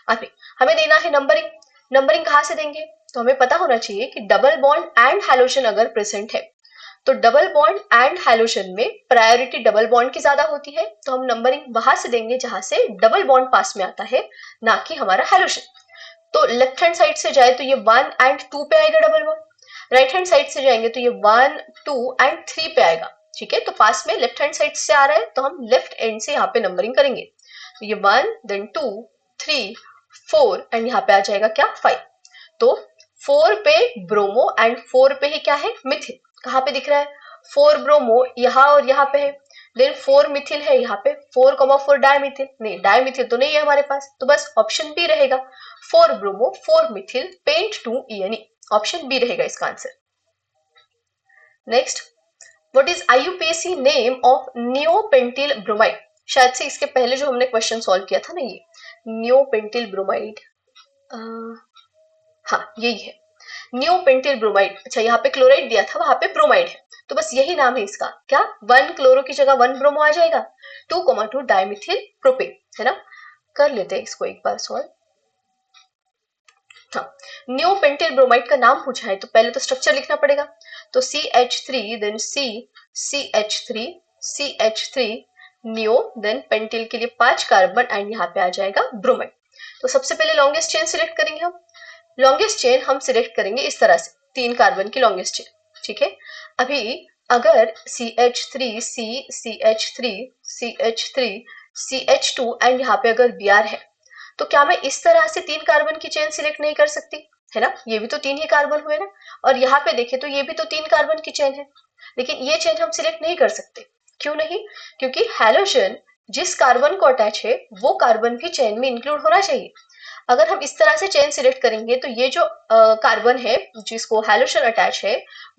S1: अभी हमें देना है नंबरिंग, नंबरिंग कहाँ से देंगे, तो हमें पता होना चाहिए कि डबल बॉन्ड एंड हैलोजन अगर प्रेजेंट है तो डबल बॉन्ड एंड हैलोजन में प्रायोरिटी डबल बॉन्ड की ज्यादा होती है, तो हम नंबरिंग वहां से देंगे जहां से डबल बॉन्ड पास में आता है, ना कि हमारा हैलोजन। तो लेफ्ट हैंड साइड से जाए तो ये 1 एंड 2 पे आएगा double bond, right hand side से जाएंगे तो ये 1 2 एंड 3 पे आएगा। ठीक है, तो पास में लेफ्ट हैंड साइड से आ रहा है तो हम लेफ्ट एंड से यहाँ पे नंबरिंग करेंगे, तो ये 1 देन 2 3 4 एंड यहाँ पे आ जाएगा क्या 5। तो 4 पे ब्रोमो एंड 4 पे ही क्या है मिथिल, कहाँ पे दिख रहा है 4 ब्रोमो यहाँ और यहाँ पे है, देन 4 मिथिल है यहाँ पे, 4,4 डायमिथिल, नहीं डायमिथिल तो नहीं है हमारे पास, तो बस ऑप्शन बी रहेगा 4 bromo 4 methyl pent 2 ENE, option B रहेगा इसका answer. Next, what is IUPAC name of neopentyl bromide. शायद से इसके पहले जो हमने क्वेश्चन सॉल्व किया था ना, ये नियोपेंटिल ब्रोमाइड, हाँ यही है नियोपेंटिल ब्रोमाइड। अच्छा यहाँ पे क्लोराइड दिया था, वहां पे ब्रोमाइड है, तो बस यही नाम है इसका, क्या 1 क्लोरो की जगह 1 ब्रोमो आ जाएगा, 2,2 डाइमिथिल प्रोपेन, है ना। कर लेते हैं इसको एक बार सॉल्व। हाँ, नियोपेंटिल ब्रोमाइड का नाम पूछा है तो पहले तो स्ट्रक्चर लिखना पड़ेगा, तो CH3 then C CH3 CH3 neo then pentyl के लिए 5 कार्बन एंड यहाँ पे आ जाएगा ब्रोमाइड। तो सबसे पहले लॉन्गेस्ट चेन सिलेक्ट करेंगे हम, लॉन्गेस्ट चेन हम सिलेक्ट करेंगे इस तरह से 3 कार्बन की लॉन्गेस्ट चेन। ठीक है, अभी अगर CH3 C CH3 CH3 CH2 and यहाँ पे अगर Br है तो क्या मैं इस तरह से 3 कार्बन की चेन सिलेक्ट नहीं कर सकती, है ना, ये भी तो 3 ही कार्बन हुए ना, और यहाँ पे देखें तो ये भी तो 3 कार्बन की चेन है, लेकिन ये चेन हम सिलेक्ट नहीं कर सकते। क्यों नहीं, क्योंकि हैलोजन जिस कार्बन को अटैच है वो कार्बन भी चेन में इंक्लूड होना चाहिए। अगर हम इस तरह से चेन सिलेक्ट करेंगे तो ये जो कार्बन है जिसको हैलोजन अटैच है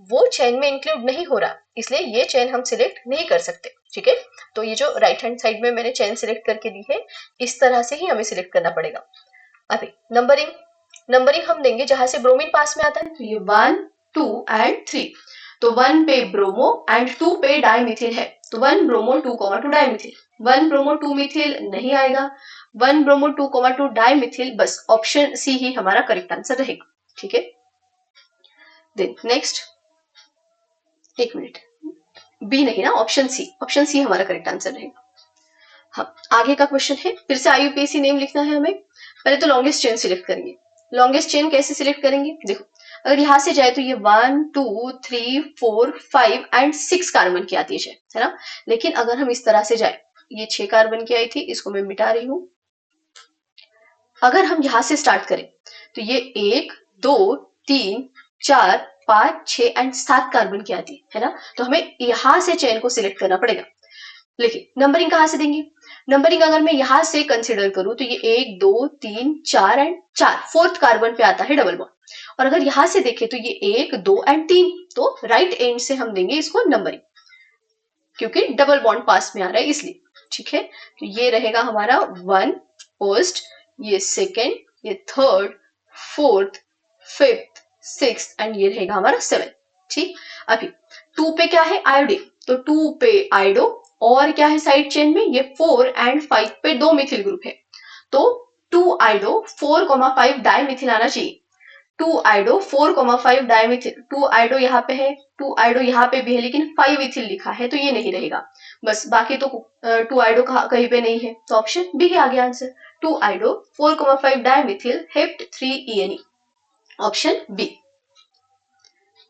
S1: वो चेन में इंक्लूड नहीं हो रहा, इसलिए ये चेन हम सिलेक्ट नहीं कर सकते। ठीक है, तो ये जो राइट हैंड साइड में मैंने चेन सिलेक्ट करके दी है इस तरह से ही हमें सिलेक्ट करना पड़ेगा। अभी नंबरिंग, नंबरिंग हम देंगे जहां से ब्रोमीन पास में आता है, तो ये 1 2 एंड 3, तो 1 पे ब्रोमो एंड 2 पे डाइमिथिल है, तो 1 ब्रोमो 2,2 डाइमिथिल, 1 ब्रोमो 2 मिथिल नहीं आएगा, 1 ब्रोमो 2,2 डाइमिथिल, बस ऑप्शन सी ही हमारा करेक्ट आंसर रहेगा। ठीक है, देन नेक्स्ट, एक मिनट, बी नहीं ना, ऑप्शन सी हमारा करेक्ट आंसर रहेगा। हाँ, आगे का क्वेश्चन है, फिर से IUPAC नेम लिखना है हमें। पहले तो लॉन्गेस्ट चेन सिलेक्ट करेंगे, लॉन्गेस्ट चेन कैसे सिलेक्ट करेंगे, देखो अगर यहाँ से जाए तो ये 1 2 3 4 5 एंड 6 कार्बन की आती है ना, लेकिन अगर हम इस तरह से जाए, ये 6 कार्बन की आई थी, इसको मैं मिटा रही हूँ। अगर हम यहाँ से स्टार्ट करें तो ये 1 2 3 4 5 6 एंड 7 कार्बन की आती है ना, तो हमें यहाँ से चेन को सिलेक्ट करना पड़ेगा। लेकिन नंबरिंग कहाँ से देंगे, नंबरिंग अगर मैं यहाँ से कंसिडर करूं तो ये 1 2 3 4 एंड 4 फोर्थ कार्बन पे आता है डबल बॉन्ड, और अगर यहाँ से देखें तो ये 1 2 एंड 3, तो राइट एंड से हम देंगे इसको नंबरिंग, क्योंकि डबल बॉन्ड पास में आ रहा है इसलिए। ठीक है, तो ये रहेगा हमारा 1 फर्स्ट, ये सेकेंड, ये third, fourth, fifth, sixth and ये रहेगा हमारा 7। ठीक, अभी 2 पे क्या है आयोडीन, तो 2 पे आइडो, और क्या है साइड चेन में ये 4 एंड 5 पे 2 मिथिल ग्रुप है, तो 2-आइडो 4,5 डाइमिथिल आना चाहिए। 2-आइडो 4,5 डाइमिथिल, 2-आइडो यहाँ पे है, 2-आइडो यहाँ पे भी है, लेकिन 5 इथिल लिखा है तो ये नहीं रहेगा। बस बाकी तो 2-आइडो कहीं पे नहीं है, तो ऑप्शन बी है आगे आंसर। 2-आइडो 4,5 dimethyl hept 3 ENE, option B.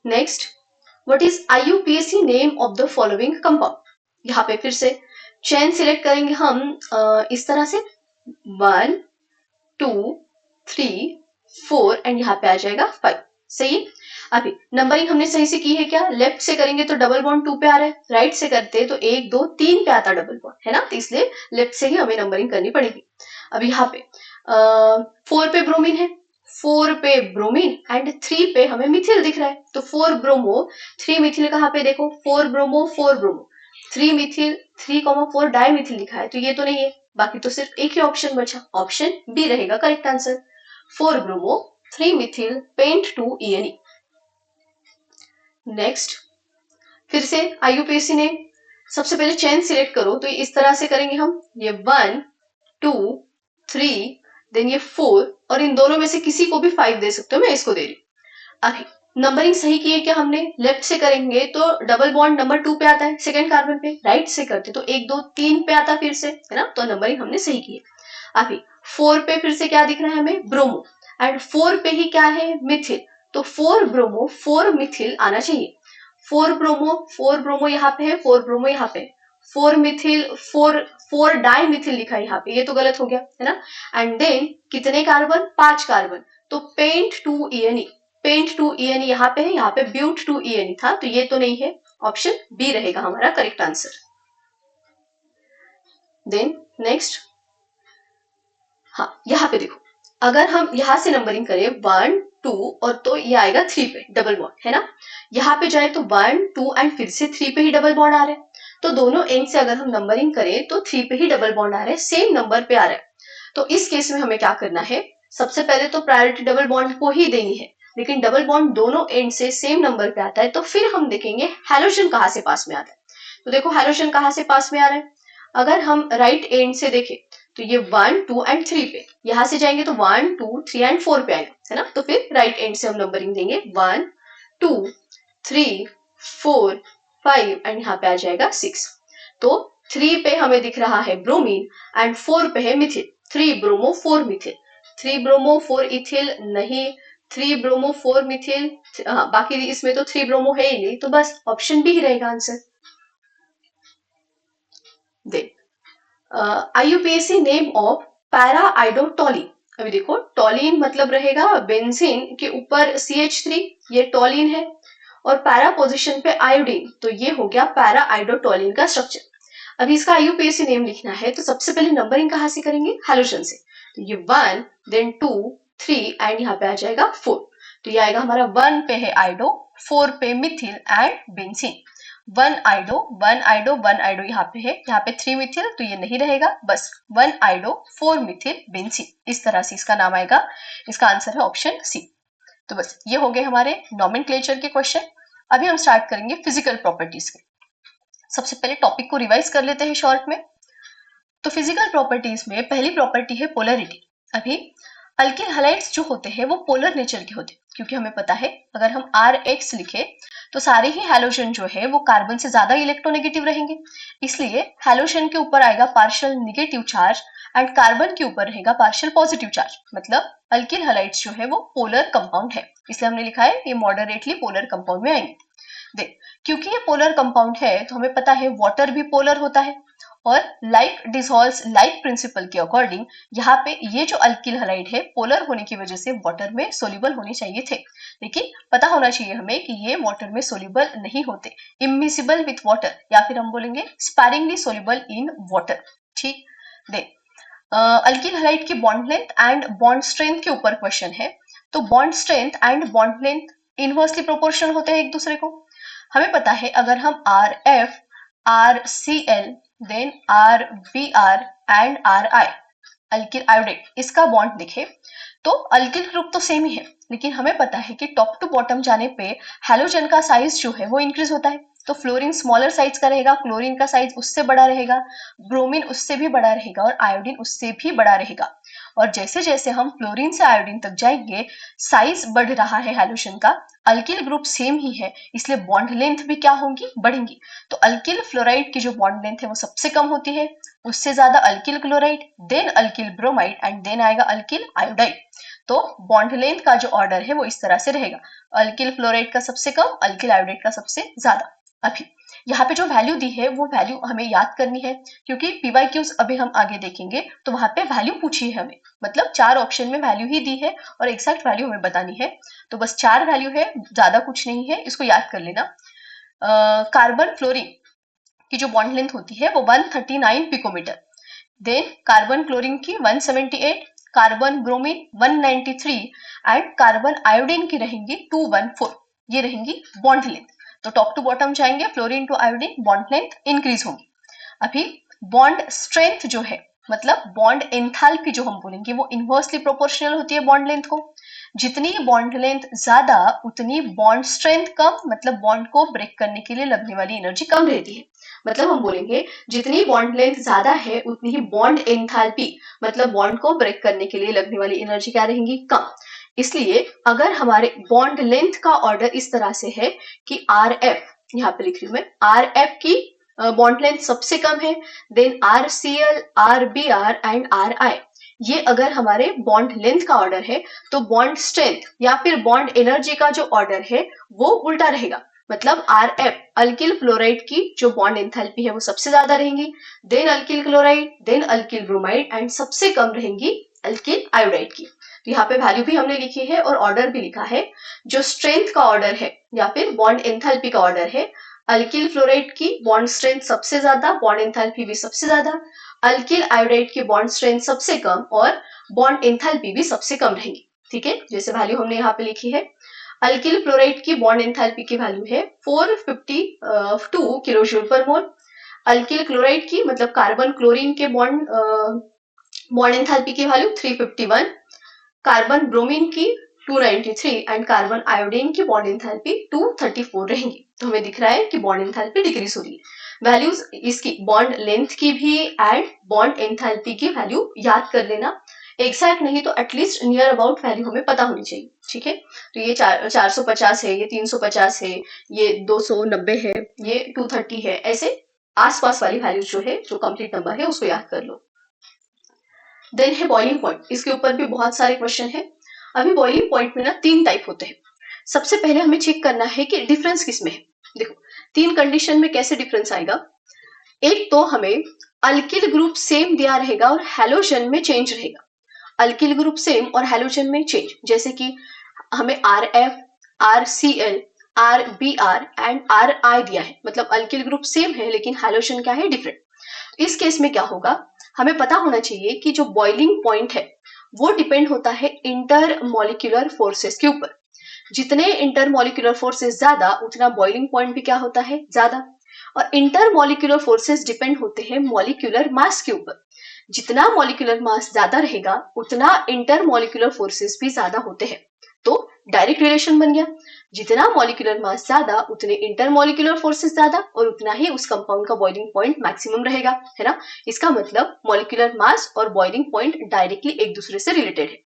S1: Next, what is IUPAC name of the following compound. यहाँ पे फिर से चेन सिलेक्ट करेंगे हम इस तरह से 1 2 3 4 एंड यहाँ पे आ जाएगा 5। सही है। अभी नंबरिंग हमने सही से की है क्या? लेफ्ट से करेंगे तो डबल बॉन्ड 2 पे आ रहा है, राइट से करते तो 1 2 3 पे आता डबल बॉन्ड, है ना, तो इसलिए लेफ्ट से ही हमें नंबरिंग करनी पड़ेगी। अब यहाँ पे 4 पे ब्रोमीन है, 4 पे ब्रोमीन एंड 3 पे हमें मिथिल दिख रहा है, तो 4 ब्रोमो 3 मिथिल कहाँ पे देखो, 4 ब्रोमो 4 ब्रोमो 3 मिथिल 3,4 डाइमिथिल लिखा है, तो ये तो नहीं है। बाकी तो सिर्फ एक ही ऑप्शन बचा, ऑप्शन बी रहेगा करेक्ट आंसर। 4 bromo 3 methyl pent 2 ENE। Next, फिर से IUPAC ने सबसे पहले चेन सिलेक्ट करो, तो इस तरह से करेंगे हम, ये 1 2 3 देन ये 4 और इन दोनों में से किसी को भी 5 दे सकते हो, मैं इसको दे रही हूँ। अभी नंबरिंग सही की है क्या हमने? लेफ्ट से करेंगे तो डबल बॉन्ड नंबर 2 पे आता है सेकंड कार्बन पे, राइट से करते तो 1 2 3 पे आता फिर से, है ना, तो नंबरिंग हमने सही की है। अभी 4 पे फिर से क्या दिख रहा है हमें? ब्रोमो, एंड 4 पे ही क्या है? मिथिल, तो 4 ब्रोमो 4 मिथिल आना चाहिए। 4 ब्रोमो यहाँ पे है, 4 ब्रोमो यहाँ पे, 4 मिथिल 4 डाई मिथिल लिखा है यहाँ पे, ये तो गलत हो गया, है ना। एंड देन कितने कार्बन? 5 कार्बन, तो पेंट 2 ENE, पेंट 2 ENE यहाँ पे है, यहाँ पे ब्यूट 2 ENE था, तो ये तो नहीं है, ऑप्शन बी रहेगा हमारा करेक्ट आंसर। देन नेक्स्ट, हाँ यहाँ पे देखो, अगर हम यहाँ से नंबरिंग करें 1 2 और तो ये आएगा 3 पे डबल बॉन्ड, है ना। यहाँ पे जाए तो 1 2 एंड फिर से 3 पे ही डबल बॉन्ड आ रहा है, तो दोनों एंड से अगर हम नंबरिंग करें तो 3 पे ही डबल बॉन्ड आ रहा है, सेम नंबर पे आ रहा है। तो इस केस में हमें क्या करना है? सबसे पहले तो प्रायोरिटी डबल बॉन्ड को ही देनी है, लेकिन डबल बॉन्ड दोनों एंड से सेम नंबर पे आता है, तो फिर हम देखेंगे हैलोजन कहाँ से पास में आता है। तो देखो हैलोजन कहाँ से पास में आ रहा है, अगर हम राइट एंड से देखें तो ये 1 2 एंड 3 पे, यहां से जाएंगे तो 1 2 3 एंड 4 पे आएगा, है ना, तो फिर राइट एंड से हम नंबरिंग देंगे 1 2 3 4 5 एंड यहाँ पे आ जाएगा 6। तो 3 पे हमें दिख रहा है ब्रोमीन एंड 4 पे है Mithil, 3 bromo 4 Mithil, 3 bromo 4 ethyl नहीं, 3 ब्रोमो 4 मिथिल, हाँ बाकी इसमें तो 3 ब्रोमो है ही नहीं, तो बस ऑप्शन बी रहेगा आंसर। देख IUPAC नेम ऑफ पैरा आइडोटोलिन। अभी देखो टोलिन मतलब रहेगा बेंजीन के ऊपर CH3, ये टोलिन है, और पैरा पोजीशन पे आयोडीन, तो ये हो गया पैरा आइडोटोलिन का स्ट्रक्चर। अभी इसका IUPAC नेम लिखना है तो सबसे पहले नंबरिंग कहाँ से करेंगे? हैलोजन से, तो ये 1 देन 2 3 एंड यहाँ पे आ जाएगा 4, तो ये आएगा हमारा 1 पे है आइडो, 4 पे मिथिल एंड बेंजीन। 1 आइडो 1 आइडो 1 आइडो यहाँ पे है, यहाँ पे 3 मिथिल, तो ये नहीं रहेगा, बस 1 आइडो 4 मिथिल बेंजीन, इस तरह से इसका नाम आएगा। इसका आंसर है ऑप्शन सी। तो बस ये हो गए हमारे नॉमेनक्लेचर के क्वेश्चन। अभी हम स्टार्ट करेंगे फिजिकल प्रॉपर्टीज के। सबसे पहले टॉपिक को रिवाइज कर लेते हैं शॉर्ट में। तो फिजिकल प्रॉपर्टीज में पहली प्रॉपर्टी है पोलरिटी। अभी अल्किल हैलाइड्स जो होते हैं वो पोलर नेचर के होते हैं, क्योंकि हमें पता है अगर हम RH लिखे तो सारे ही हैलोजन जो है वो कार्बन से ज्यादा इलेक्ट्रोनेगेटिव रहेंगे, इसलिए हैलोजन के ऊपर आएगा partial negative charge and carbon के ऊपर रहेगा पार्शियल पॉजिटिव चार्ज, मतलब अल्किल हैलाइड्स जो है वो पोलर कंपाउंड है, इसलिए हमने लिखा है ये मॉडरेटली पोलर कंपाउंड में आएंगे। देख, क्योंकि ये पोलर कंपाउंड है तो हमें पता है वाटर भी पोलर होता है, और लाइक डिसॉल्व्स लाइक प्रिंसिपल के अकॉर्डिंग यहाँ पे ये जो अल्किल हैलाइड है पोलर होने की वजह से वाटर में सोल्यूबल होने चाहिए थे, लेकिन पता होना चाहिए हमें कि ये वाटर में सोल्यूबल नहीं होते, इमिसिबल विथ वाटर, या फिर हम बोलेंगे स्पैरिंगली सोल्यूबल इन वाटर। ठीक, देख अल्किल हैलाइड की bond length and bond strength के ऊपर क्वेश्चन है, तो bond strength and bond length inversely proportional होते हैं एक दूसरे को। हमें पता है अगर हम RF RCl then RBr and RI alkyl iodide इसका बॉन्ड लिखे तो अल्किल ग्रुप तो सेम ही है, लेकिन हमें पता है कि टॉप टू बॉटम जाने पे हैलोजन का साइज जो है वो इंक्रीज होता है, तो फ्लोरीन स्मॉलर साइज का रहेगा, क्लोरीन का साइज उससे बड़ा रहेगा, ब्रोमीन उससे भी बड़ा रहेगा और आयोडीन उससे भी बड़ा रहेगा। और जैसे जैसे हम फ्लोरीन से आयोडीन तक जाएंगे साइज बढ़ रहा है हैलोजन का। अल्किल ग्रुप सेम ही है इसलिए बॉन्ड लेंथ भी क्या होंगी, बढ़ेंगी। तो अल्किल फ्लोराइड की जो बॉन्ड लेंथ है वो सबसे कम होती है, उससे ज्यादा alkyl chloride, then alkyl bromide and then आएगा अल्किल आयोडाइड। तो बॉन्ड लेंथ का जो ऑर्डर है वो इस तरह से रहेगा, अल्किल फ्लोराइड का सबसे कम, अल्किल आयोडाइड का सबसे ज्यादा। अभी यहाँ पे जो वैल्यू दी है वो वैल्यू हमें याद करनी है, क्योंकि पीवाईक्यूज अभी हम आगे देखेंगे तो वहां पे वैल्यू पूछी है हमें, मतलब 4 ऑप्शन में वैल्यू ही दी है और एग्जैक्ट वैल्यू हमें बतानी है। तो बस 4 वैल्यू है, ज्यादा कुछ नहीं है, इसको याद कर लेना। कार्बन फ्लोरीन की जो बॉन्ड लेंथ होती है वो 139 पिकोमीटर, देन कार्बन क्लोरीन की 178, carbon bromine 193 and carbon iodine की रहेंगी 214। ये रहेंगी बॉन्ड लेंथ। तो टॉप टू बॉटम जाएंगे, fluorine to iodine bond length increase होगी। अभी बॉन्ड स्ट्रेंथ जो है, मतलब बॉन्ड एंथैल्पी जो हम बोलेंगे वो इनवर्सली प्रोपोर्शनल होती है बॉन्ड लेंथ को। जितनी बॉन्ड लेंथ ज्यादा उतनी बॉन्ड स्ट्रेंथ कम, मतलब बॉन्ड को ब्रेक करने के लिए लगने वाली एनर्जी कम रहती है। मतलब हम बोलेंगे जितनी बॉन्ड लेंथ ज्यादा है उतनी ही बॉन्ड एंथैल्पी, मतलब बॉन्ड को ब्रेक करने के लिए लगने वाली एनर्जी क्या रहेंगी, कम। इसलिए अगर हमारे बॉन्ड लेंथ का ऑर्डर इस तरह से है कि आर एफ, यहाँ पे लिख रही हूँ मैं, आर एफ की बॉन्ड लेंथ सबसे कम है, then R C L, R B R and R I, ये अगर हमारे बॉन्ड लेंथ का ऑर्डर है, तो बॉन्ड स्ट्रेंथ या फिर बॉन्ड एनर्जी का जो ऑर्डर है वो उल्टा रहेगा। मतलब आर एफ, अल्किल फ्लोराइड की जो बॉन्ड एंथैल्पी है वो सबसे ज्यादा रहेंगी, then alkyl chloride, then alkyl bromide and सबसे कम रहेंगी अल्किल आयोडाइड की। तो यहाँ पे वैल्यू भी हमने लिखी है और ऑर्डर भी लिखा है। जो स्ट्रेंथ का ऑर्डर है या फिर बॉन्ड एंथैल्पी का ऑर्डर है, अल्किल फ्लोराइड की बॉन्ड स्ट्रेंथ सबसे ज्यादा, बॉन्ड एंथैल्पी भी सबसे ज्यादा, अल्किल आयोडाइड की बॉन्ड स्ट्रेंथ सबसे कम और बॉन्ड एंथैल्पी भी सबसे कम रहेगी। ठीक है, जैसे वैल्यू हमने यहाँ पे लिखी है। अल्किल क्लोराइड की बॉन्ड एंथैल्पी की वैल्यू है 452 किलोजूल पर मोल। अल्किल क्लोराइड की मतलब कार्बन क्लोरीन के बॉन्ड एंथैल्पी की वैल्यू 351, कार्बन ब्रोमीन की 293 एंड कार्बन आयोडीन की बॉन्ड एंथैल्पी 234 रहेंगी। तो हमें दिख रहा है कि बॉन्ड एंथैल्पी डिक्रीज हो रही है। वैल्यूज इसकी बॉन्ड लेंथ की भी एंड बॉन्ड एंथैल्पी की वैल्यू याद कर लेना, एग्जैक्ट नहीं तो एटलीस्ट नियर अबाउट वैल्यू हमें पता होनी चाहिए। ठीक है, तो ये 450 है, ये 350 है, ये 290 है, ये 230 है, ऐसे आसपास वाली वैल्यूज जो है, जो कंप्लीट नंबर है उसको याद कर लो। देन है बॉइलिंग पॉइंट, इसके ऊपर भी बहुत सारे क्वेश्चन है। अभी बॉइलिंग पॉइंट में ना 3 टाइप होते हैं। सबसे पहले हमें चेक करना है कि डिफरेंस किसमें है। देखो 3 कंडीशन में कैसे डिफरेंस आएगा। एक तो हमें अल्किल ग्रुप सेम दिया रहेगा और हैलोजन में चेंज रहेगा। अल्किल ग्रुप सेम और हैलोजन में चेंज, जैसे कि हमें R F, R C L, R B R and R I दिया है, मतलब अल्किल ग्रुप सेम है लेकिन हैलोजन क्या है, डिफरेंट। इस केस में क्या होगा, हमें पता होना चाहिए कि जो बॉइलिंग पॉइंट है वो डिपेंड होता है इंटर मॉलिक्यूलर फोर्सेस के ऊपर। जितने इंटर मॉलिक्यूलर फोर्सेस ज्यादा उतना बॉइलिंग पॉइंट भी क्या होता है, ज्यादा। और इंटर मॉलिक्यूलर फोर्सेस डिपेंड होते हैं मॉलिक्यूलर मास के ऊपर। जितना मॉलिक्यूलर मास ज्यादा रहेगा उतना इंटर मॉलिक्यूलर फोर्सेस भी ज्यादा होते हैं। तो डायरेक्ट रिलेशन बन गया, जितना मॉलिक्यूलर मास ज्यादा उतने इंटर मॉलिक्यूलर फोर्सेस ज्यादा और उतना ही उस कंपाउंड का बॉइलिंग पॉइंट मैक्सिमम रहेगा, है ना। इसका मतलब मॉलिक्यूलर मास और बॉइलिंग पॉइंट डायरेक्टली एक दूसरे से रिलेटेड है।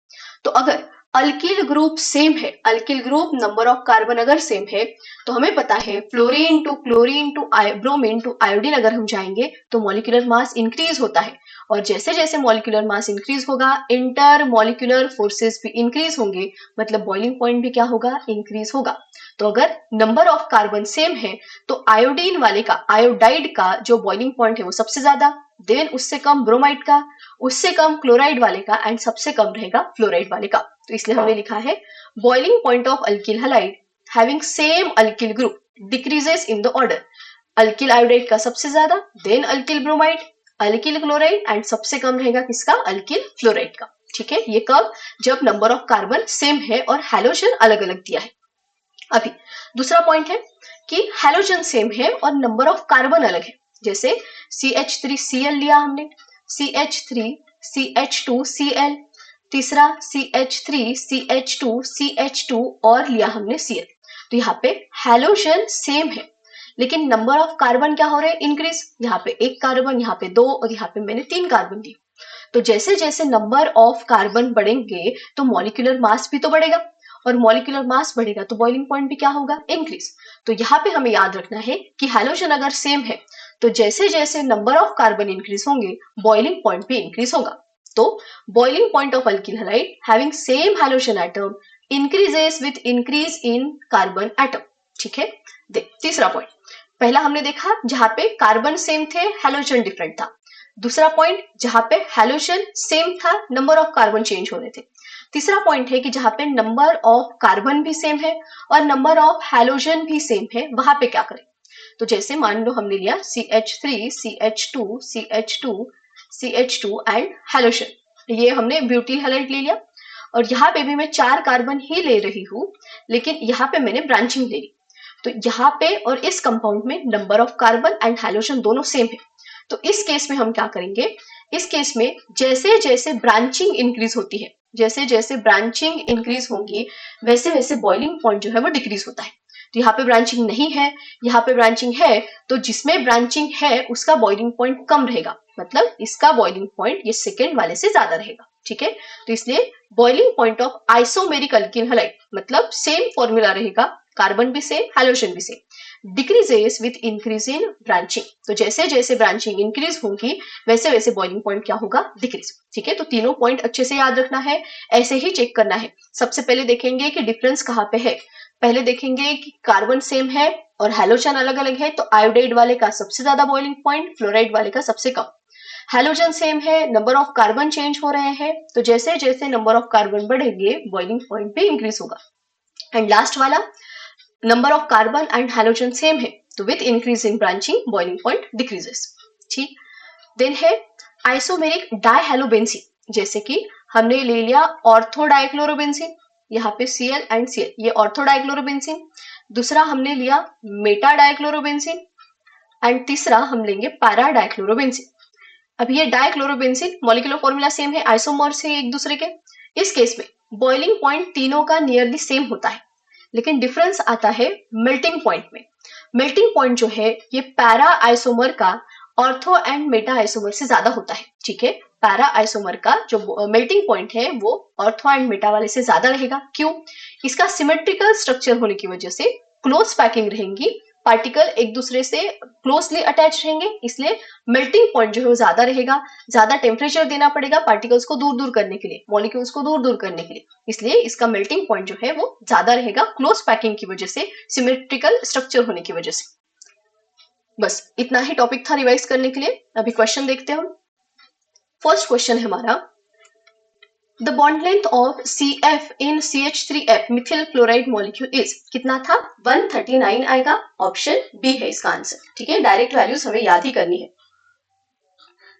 S1: तो अगर अल्किल ग्रुप सेम है, alkyl group number of carbon अगर सेम है, तो हमें पता है fluorine to chlorine to bromine to iodine अगर हम जाएंगे तो मॉलिक्यूलर मास इंक्रीज होता है। और जैसे जैसे मॉलिक्यूलर मास इंक्रीज होगा इंटर मॉलिक्यूलर फोर्सेस भी इंक्रीज होंगे, मतलब बॉइलिंग पॉइंट भी क्या होगा, इंक्रीज होगा। तो अगर नंबर ऑफ कार्बन सेम है तो आयोडीन वाले का, आयोडाइड का जो बॉइलिंग पॉइंट है वो सबसे ज्यादा, देन उससे कम ब्रोमाइड का, उससे कम क्लोराइड वाले का एंड सबसे कम रहेगा फ्लोराइड वाले का। तो इसलिए हमने लिखा है boiling point of alkyl halide having same alkyl group decreases in the order. Alkyl iodide का सबसे ज्यादा, then alkyl bromide, alkyl chloride and सबसे कम रहेगा किसका, अल्किल फ्लोराइड का। ठीक है, ये कब, जब नंबर ऑफ कार्बन सेम है और हैलोजन अलग अलग दिया है। अभी दूसरा पॉइंट है कि हैलोजन सेम है और नंबर ऑफ कार्बन अलग है। जैसे CH3Cl लिया हमने, CH3CH2Cl, तीसरा CH3CH2CH2 और लिया हमने Cl। तो यहाँ पे हैलोजन सेम है लेकिन नंबर ऑफ कार्बन क्या हो रहे हैं, इंक्रीज। यहाँ पे 1 कार्बन, यहाँ पे 2 और यहाँ पे मैंने 3 कार्बन दी। तो जैसे जैसे नंबर ऑफ कार्बन बढ़ेंगे तो मॉलिक्यूलर मास भी तो बढ़ेगा, और मॉलिक्यूलर मास बढ़ेगा तो बॉइलिंग पॉइंट भी क्या होगा, इंक्रीज। तो यहाँ पे हमें याद रखना है कि हैलोजन अगर सेम है तो जैसे जैसे नंबर ऑफ कार्बन इंक्रीज होंगे बॉइलिंग पॉइंट भी इंक्रीज होगा। तो boiling point of alkyl halide having same halogen atom increases with increase in carbon atom. ठीक है, देख तीसरा पॉइंट, पहला हमने देखा जहां पे कार्बन सेम थे हैलोजन डिफरेंट था। दूसरा पॉइंट जहां पे हैलोजन सेम था नंबर ऑफ कार्बन चेंज हो रहे थे। तीसरा पॉइंट है कि जहां पे नंबर ऑफ कार्बन भी सेम है और नंबर ऑफ हैलोजन भी सेम है, वहां पे क्या करें। तो जैसे मान लो हमने लिया CH3 CH2 CH2 CH2 and halogen, ये हमने ब्यूटिल हैलाइड ले लिया, और यहाँ पे भी मैं 4 कार्बन ही ले रही हूँ, लेकिन यहाँ पे मैंने ब्रांचिंग ले ली। तो यहाँ पे और इस कंपाउंड में number of carbon and halogen दोनों सेम है। तो इस केस में हम क्या करेंगे, इस केस में जैसे जैसे ब्रांचिंग इंक्रीज होती है, जैसे जैसे ब्रांचिंग इंक्रीज होगी वैसे वैसे बॉइलिंग पॉइंट जो है वो डिक्रीज होता है। तो यहाँ पे ब्रांचिंग नहीं है, यहाँ पे ब्रांचिंग है, तो जिसमें ब्रांचिंग है उसका बॉइलिंग पॉइंट कम रहेगा, मतलब इसका बॉइलिंग पॉइंट ये सेकेंड वाले से ज्यादा रहेगा। ठीक है, तो इसलिए boiling point of isomeric alkyl halide मतलब सेम फॉर्मूला रहेगा, कार्बन भी सेम हैलोजन भी same, decreases with increase in branching. तो जैसे जैसे ब्रांचिंग इंक्रीज होगी वैसे वैसे बॉइलिंग पॉइंट क्या होगा, डिक्रीज। ठीक है, तो तीनों पॉइंट अच्छे से याद रखना है, ऐसे ही चेक करना है। सबसे पहले देखेंगे कि डिफरेंस कहाँ पे है, पहले देखेंगे कि कार्बन सेम है और हैलोजन अलग अलग है, तो आयोडाइड वाले का सबसे ज्यादा बॉइलिंग पॉइंट, फ्लोराइड वाले का सबसे कम। हैलोजन सेम है, नंबर ऑफ कार्बन चेंज हो रहे हैं, तो जैसे जैसे नंबर ऑफ कार्बन बढ़ेंगे बॉइलिंग पॉइंट भी इंक्रीज होगा। एंड लास्ट वाला number of carbon and halogen same है, तो with increase in branching boiling point decreases. ठीक, देन है आइसोमेरिक डाइहेलोबेंजीन, जैसे कि हमने ले लिया ऑर्थो डाइक्लोरोबेंजीन, यहाँ पे Cl एंड Cl, ये ऑर्थो डाइक्लोरोबेंजीन। दूसरा हमने लिया मेटा डाइक्लोरोबेंजीन, एंड तीसरा हम लेंगे पैरा डाइक्लोरोबेंजीन। अब ये डाइक्लोरोबेंजीन मॉलिक्यूलर फॉर्मूला सेम है, आइसोमर्स है एक दूसरे के। इस केस में बॉइलिंग पॉइंट तीनों का नियरली सेम होता है, लेकिन डिफरेंस आता है मेल्टिंग पॉइंट में। मेल्टिंग पॉइंट जो है ये पैरा आइसोमर का ऑर्थो एंड मेटा आइसोमर से ज्यादा होता है। ठीक है, पैरा आइसोमर का जो मेल्टिंग पॉइंट है वो ऑर्थो एंड मेटा वाले से ज्यादा रहेगा। क्यों, इसका सिमेट्रिकल स्ट्रक्चर होने की वजह से क्लोज पैकिंग रहेंगी, पार्टिकल एक दूसरे से क्लोजली अटैच रहेंगे, इसलिए मेल्टिंग पॉइंट जो है वो ज्यादा रहेगा। ज्यादा टेम्परेचर देना पड़ेगा पार्टिकल्स को दूर दूर करने के लिए, मॉलिक्यूल्स को दूर दूर करने के लिए, इसलिए इसका मेल्टिंग पॉइंट जो है वो ज्यादा रहेगा क्लोज पैकिंग की वजह से, सिमेट्रिकल स्ट्रक्चर होने की वजह से। बस इतना ही टॉपिक था रिवाइज करने के लिए। अभी क्वेश्चन देखते हैं हम। फर्स्ट क्वेश्चन है हमारा, The bond length of CF in CH3F Mithil chloride molecule is, कितना था, 139 आएगा, ऑप्शन बी है इसका आंसर। ठीक है, डायरेक्ट वैल्यूज हमें याद ही करनी है।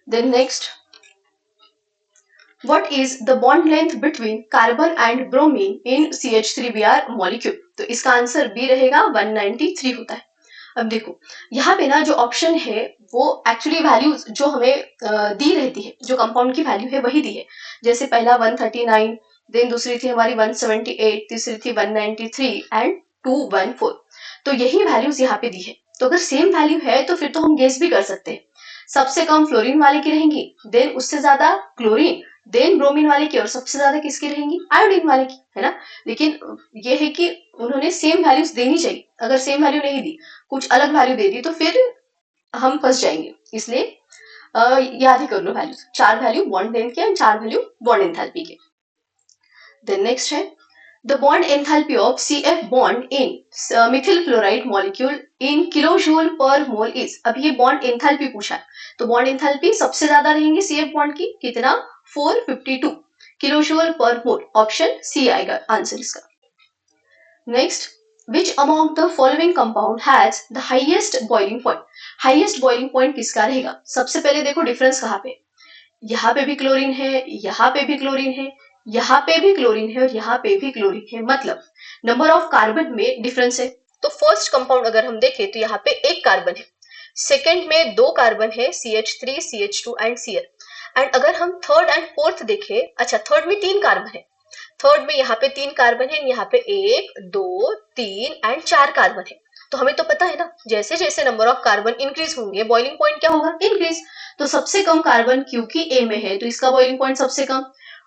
S1: Then next, what is the bond length between carbon and bromine in CH3Br molecule, तो इसका आंसर बी रहेगा, 193 होता है। अब देखो यहाँ पे ना जो ऑप्शन है वो एक्चुअली वैल्यूज जो हमें दी रहती है, जो कंपाउंड की वैल्यू है वही दी है। जैसे पहला 139, देन दूसरी थी हमारी 178, तीसरी थी 193 एंड 214, तो यही वैल्यूज यहाँ पे दी है। तो अगर सेम वैल्यू है तो फिर तो हम गेस भी कर सकते हैं, सबसे कम फ्लोरीन वाले की रहेंगी, देन उससे ज्यादा क्लोरीन, देन ब्रोमीन वाले की, और सबसे ज्यादा किसकी रहेंगी, आयोडीन वाले की, है ना। लेकिन ये है कि उन्होंने सेम वैल्यूज देनी चाहिए, अगर सेम वैल्यू नहीं दी, कुछ अलग वैल्यू दे दी तो फिर हम फंस जाएंगे, इसलिए याद ही कर लो वैल्यूज, 4 वैल्यू बॉन्ड लेंथ के एंड 4 वैल्यू बॉन्ड एंथैल्पी के। देन नेक्स्ट है the bond enthalpy of CF bond in Mithil chloride molecule in kilojoule पर मोल इज। अब ये बॉन्ड एंथैल्पी पूछा है, तो बॉन्ड एंथैल्पी सबसे ज्यादा रहेंगी CF बॉन्ड की, कितना, 452 किलोजूल पर मोल, ऑप्शन सी आएगा आंसर इसका। Next, which among the following compound has the highest boiling point, highest boiling point किसका रहेगा। सबसे पहले देखो डिफरेंस कहाँ पे, यहाँ पे भी क्लोरीन है, यहाँ पे भी क्लोरीन है, यहाँ पे भी क्लोरीन है और यहाँ पे भी क्लोरीन है, मतलब नंबर ऑफ कार्बन में डिफरेंस है। तो फर्स्ट कंपाउंड अगर हम देखें तो यहाँ पे एक कार्बन है, सेकेंड में 2 कार्बन है, CH3 CH2 and Cl, and अगर हम थर्ड एंड फोर्थ देखें, अच्छा थर्ड में 3 कार्बन है, थर्ड में यहाँ पे 3 कार्बन है, यहाँ पे 1 2 3 एंड 4 कार्बन है, तो हमें तो पता है ना, जैसे जैसे नंबर ऑफ कार्बन इंक्रीज होंगे बॉइलिंग पॉइंट क्या होगा, इंक्रीज। तो सबसे कम कार्बन क्योंकि ए में है तो इसका बॉइलिंग पॉइंट सबसे कम,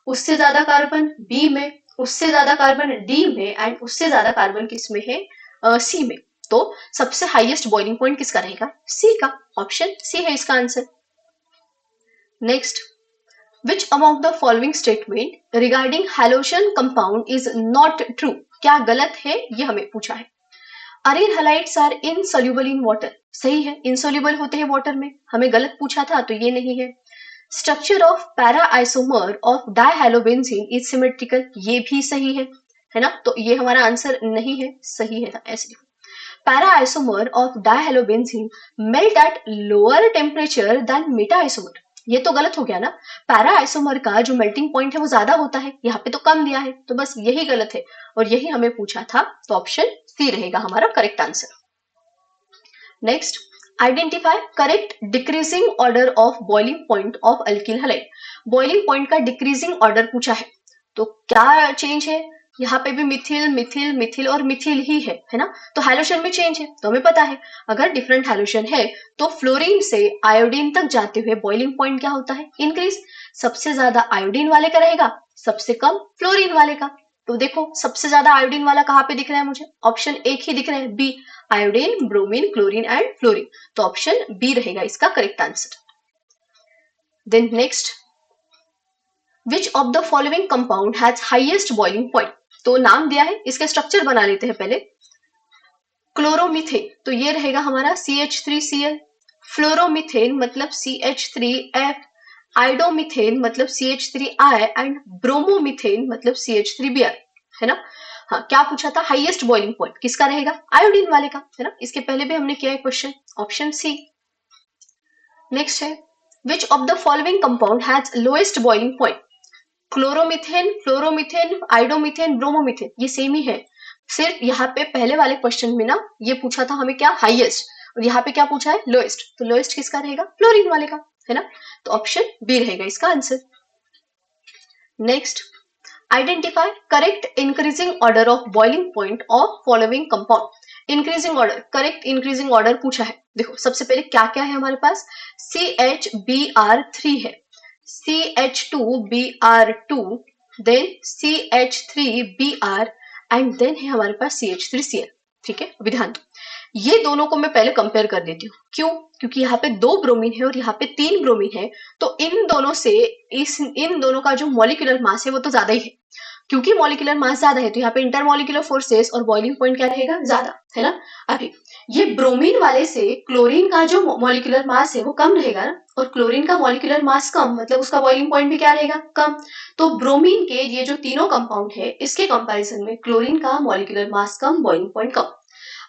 S1: उससे ज्यादा कार्बन बी में, उससे ज्यादा कार्बन डी में, एंड उससे ज्यादा कार्बन किस में है, सी में। तो सबसे हाईएस्ट बॉइलिंग पॉइंट किसका रहेगा, सी का। ऑप्शन सी है इसका answer. Next, which among the following statement regarding halogen compound is not true? क्या गलत है ये हमें पूछा है। Arene halides are insoluble in water, सही है, इनसॉल्युबल होते हैं वाटर में, हमें गलत पूछा था तो ये नहीं है। Structure of para isomer of dihalobenzene is symmetrical, ये भी सही है ना, तो ये हमारा आंसर नहीं है, सही है ना, ऐसे। Para isomer of dihalobenzene melt at lower temperature than meta isomer, ये तो गलत हो गया ना। पैरा आइसोमर का जो मेल्टिंग पॉइंट है वो ज्यादा होता है, यहाँ पे तो कम दिया है, तो बस यही गलत है और यही हमें पूछा था, तो ऑप्शन सी रहेगा हमारा correct answer. Next, identify correct decreasing order of boiling point of alkyl halide. Boiling point का डिक्रीजिंग ऑर्डर पूछा है, तो क्या चेंज है, यहाँ पे भी मिथिल मिथिल मिथिल और मिथिल ही है ना, तो हाइड्रोजन में चेंज है, तो हमें पता है अगर डिफरेंट हाइड्रोजन है तो फ्लोरीन से आयोडीन तक जाते हुए बॉइलिंग पॉइंट क्या होता है, इंक्रीज। सबसे ज्यादा आयोडीन वाले का रहेगा, सबसे कम फ्लोरीन वाले का। तो देखो सबसे ज्यादा आयोडीन वाला कहाँ पे दिख रहा है मुझे, ऑप्शन एक ही दिख रहा है, B, iodine, bromine, chlorine and fluorine, तो ऑप्शन बी रहेगा इसका correct answer. Then next, which of the following compound has highest boiling point, तो नाम दिया है, इसके स्ट्रक्चर बना लेते हैं पहले। क्लोरोमीथेन, तो ये रहेगा हमारा CH3Cl, फ्लोरोमीथेन मतलब CH3F, आइडोमीथेन मतलब CH3I एंड ब्रोमोमीथेन मतलब CH3Br, है ना। हाँ, क्या पूछा था, हाईएस्ट बॉइलिंग पॉइंट किसका रहेगा, आयोडीन वाले का, है ना, इसके पहले भी हमने किया है क्वेश्चन, ऑप्शन सी। नेक्स्ट है, which of the following compound has lowest boiling point, chloromethane, fluoromethane, iodomethane, bromomethane, ये सेम ही है, सिर्फ यहाँ पे पहले वाले क्वेश्चन में ना ये पूछा था हमें क्या, हाईएस्ट, और यहाँ पे क्या पूछा है, लोएस्ट, तो लोएस्ट किसका रहेगा, फ्लोरीन वाले का, है ना, तो ऑप्शन बी रहेगा इसका answer. Next, identify correct increasing order of boiling point of following compound. Increasing order, correct increasing order पूछा है, देखो सबसे पहले क्या क्या है हमारे पास, CHBr3 है, CH2Br2, then CH3Br and then है हमारे पास CH3Cl, ठीक है। अभी ध्यान दो, ये दोनों को मैं पहले कंपेयर कर देती हूँ, क्यों, क्योंकि यहाँ पे 2 ब्रोमीन है और यहाँ पे 3 ब्रोमीन है, तो इन दोनों से इन दोनों का जो मॉलिक्यूलर मास है वो तो ज्यादा ही है, क्योंकि मॉलिक्यूलर मास ज्यादा है तो यहाँ पे इंटरमॉलिक्यूलर फोर्सेस और बॉइलिंग पॉइंट क्या रहेगा, ज्यादा, है ना। अभी ये ब्रोमीन वाले से क्लोरीन का जो मॉलिक्यूलर मास है वो कम रहेगा ना, और क्लोरीन का मॉलिक्यूलर मास कम मतलब उसका बॉइलिंग पॉइंट भी क्या रहेगा, कम। तो ब्रोमीन के ये जो तीनों कंपाउंड है इसके कंपैरिजन में क्लोरीन का मॉलिक्यूलर मास कम, बॉइलिंग पॉइंट कम।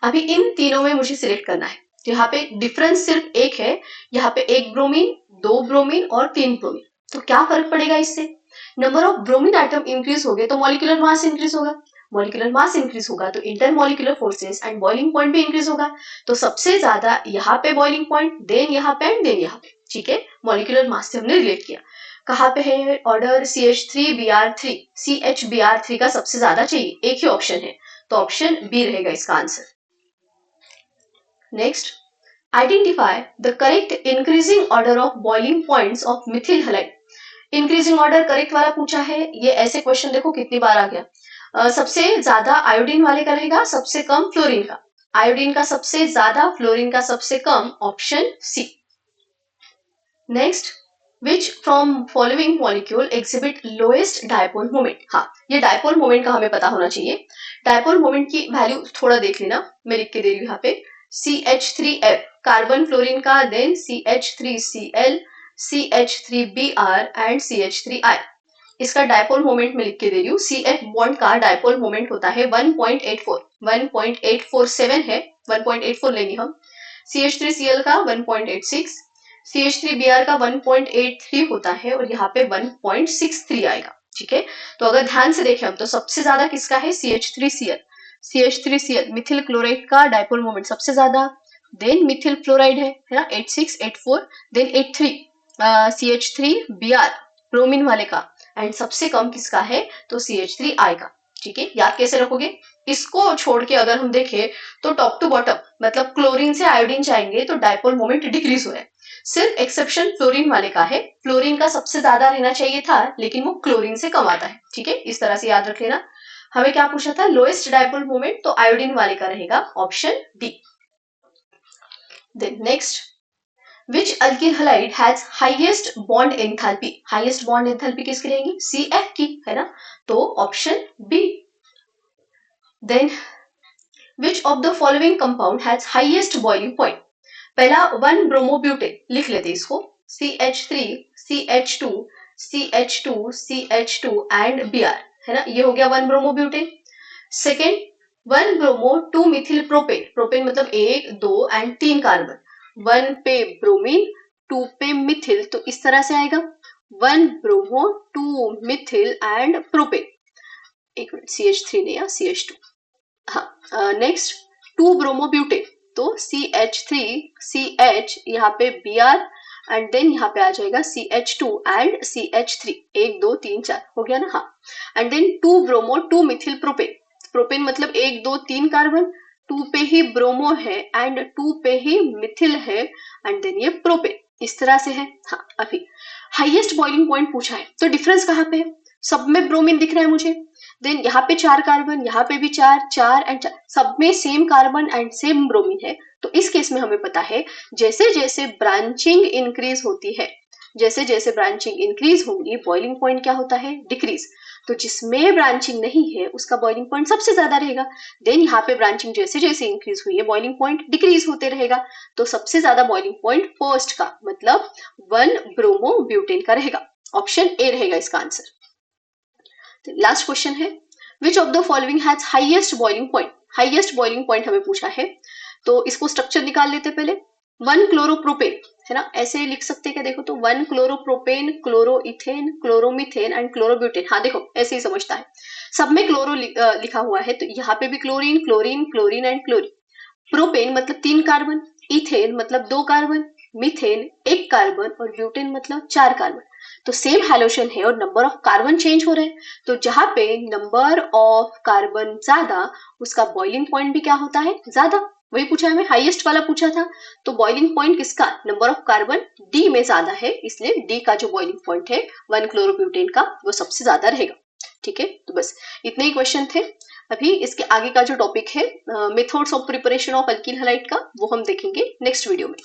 S1: अभी इन तीनों में मुझे सिलेक्ट करना है, तो यहाँ पे डिफरेंस सिर्फ एक है, यहाँ पे 1 ब्रोमीन, 2 ब्रोमीन और 3 ब्रोमीन, तो क्या फर्क पड़ेगा इससे, number of bromine atom increase हो गए तो मॉलिक्यूलर मास इंक्रीज होगा, मॉलिक्यूलर मास इंक्रीज होगा तो intermolecular forces and boiling point भी इंक्रीज होगा, तो सबसे ज्यादा यहाँ पे बॉइलिंग पॉइंट, देन यहाँ पे एंड देन यहाँ पे, ठीक है, मॉलिक्यूलर मास से हमने रिलेट किया। कहाँ पे है ऑर्डर, CH3Br3, CHBr3 का सबसे ज्यादा चाहिए, एक ही ऑप्शन है, तो ऑप्शन बी रहेगा इसका answer. Next, identify the correct increasing order of boiling points of Mithil halide. Increasing order correct वाला पूछा है, ये ऐसे क्वेश्चन देखो कितनी बार आ गया। सबसे ज्यादा आयोडीन वाले का रहेगा, सबसे कम फ्लोरीन का, आयोडीन का सबसे ज्यादा, फ्लोरीन का सबसे कम, option C. Next, which from following molecule exhibit lowest dipole moment. हाँ, ये डायपोल मोमेंट का हमें पता होना चाहिए, डायपोल मोमेंट की वैल्यू थोड़ा देख लेना, मैं लिख के दे रही हूँ यहाँ पे, CH3F कार्बन फ्लोरीन का, then CH3Cl, CH3Br and CH3I, इसका डायपोल मोमेंट में लिख के दे रही हूँ। CF बॉन्ड का डायपोल मोमेंट होता है 1.84, 1.847 है, 1.84 लेंगे हम, CH3Cl का 1.86, CH3Br का 1.83 होता है और यहाँ पे 1.63 आएगा, ठीक है। तो अगर ध्यान से देखें हम तो सबसे ज्यादा किसका है, CH3Cl, CH3Cl मिथिल क्लोराइड का डायपोल मोमेंट सबसे ज्यादा, देन मिथिल फ्लोराइड है ना 86, 84, देन 83 CH3Br ब्रोमीन वाले का, एंड सबसे कम किसका है तो CH3I का, ठीक है, याद कैसे रखोगे? इसको छोड़ के अगर हम देखें तो टॉप टू बॉटम मतलब क्लोरीन से आयोडीन जाएंगे तो डायपोल मोमेंट डिक्रीज हो रहा है। सिर्फ एक्सेप्शन फ्लोरीन वाले का है, फ्लोरीन का सबसे ज्यादा रहना चाहिए था लेकिन वो क्लोरीन से कम आता है। ठीक है, इस तरह से याद रख लेना। हमें क्या पूछा था? लोएस्ट डायपोल मोमेंट, तो आयोडीन वाले का रहेगा option D. Then next, which alkyl halide has highest bond enthalpy? Highest bond enthalpy किसकी रहेगी? CF की, है ना, तो option B. Then which of the following compound has highest boiling point? पहला 1 ब्रोमोब्यूटेन, लिख लेते इसको, CH3 CH2 CH2 CH2 and Br, है ना, ये हो गया 1 bromobutane. Second 1 bromo 2 methyl propane, propane मतलब 1 2 एंड 3 कार्बन, 1 पे ब्रोमीन 2 पे मिथिल, तो इस तरह से आएगा 1 ब्रोमो 2 मिथिल एंड प्रोपेन। एक मिनट, CH3 नहीं, CH2। हाँ, नेक्स्ट 2 ब्रोमोब्यूटेन, तो CH3 CH, यहाँ पे Br एंड देन यहाँ पे आ जाएगा CH2 एंड CH3, 1 2 3 4 हो गया ना, हाँ। And then 2 bromo 2 methyl propane, propane मतलब 1 2 3 कार्बन, 2 पे ही ब्रोमो है एंड 2 पे ही मिथिल है एंड देन ये प्रोपेन, इस तरह से है। हाँ, अभी हाईएस्ट बॉइलिंग पॉइंट पूछा है, तो डिफरेंस कहाँ पे है? सब में ब्रोमीन दिख रहा है मुझे, देन यहाँ पे 4 कार्बन, यहाँ पे भी 4 4 एंड 4, सब में same carbon and same bromine है। तो इस केस में हमें पता है जैसे जैसे ब्रांचिंग इंक्रीज होती है, जैसे जैसे ब्रांचिंग इंक्रीज होगी बॉइलिंग पॉइंट क्या होता है? डिक्रीज। तो जिसमें ब्रांचिंग नहीं है उसका बॉइलिंग पॉइंट सबसे ज्यादा रहेगा। देन यहाँ पे ब्रांचिंग जैसे जैसे इंक्रीज हुई है बॉइलिंग पॉइंट डिक्रीज होते रहेगा, तो सबसे ज्यादा बॉइलिंग पॉइंट फर्स्ट का मतलब 1 ब्रोमो ब्यूटेन का रहेगा, ऑप्शन ए रहेगा इसका आंसर। लास्ट क्वेश्चन है, which of the following has highest boiling point? Highest boiling point हमें पूछा है, तो इसको स्ट्रक्चर निकाल लेते पहले। 1 क्लोरोप्रोपेन, है ना, ऐसे लिख सकते हैं क्या? देखो तो 1 chloropropane, chloroethane, chloromethane and chlorobutane. हाँ देखो, ऐसे ही समझता है, सब में क्लोरो लिखा हुआ है, तो यहाँ पे भी chlorine chlorine chlorine and chlorine. Propane मतलब 3 कार्बन, इथेन मतलब 2 कार्बन, मीथेन 1 कार्बन और ब्यूटेन मतलब 4 कार्बन। तो सेम हैलोजन है और नंबर ऑफ कार्बन चेंज हो रहे हैं, तो जहां पे नंबर ऑफ कार्बन ज्यादा उसका बॉइलिंग पॉइंट भी क्या होता है? ज्यादा। वही पूछा है, हमें हाईएस्ट वाला पूछा था, तो बॉइलिंग पॉइंट किसका? नंबर ऑफ कार्बन डी में ज्यादा है, इसलिए डी का जो बॉइलिंग पॉइंट है 1 क्लोरोब्यूटेन का वो सबसे ज्यादा रहेगा। ठीक है, तो बस इतने ही क्वेश्चन थे। अभी इसके आगे का जो टॉपिक है methods of preparation of alkyl halide का, वो हम देखेंगे नेक्स्ट वीडियो में।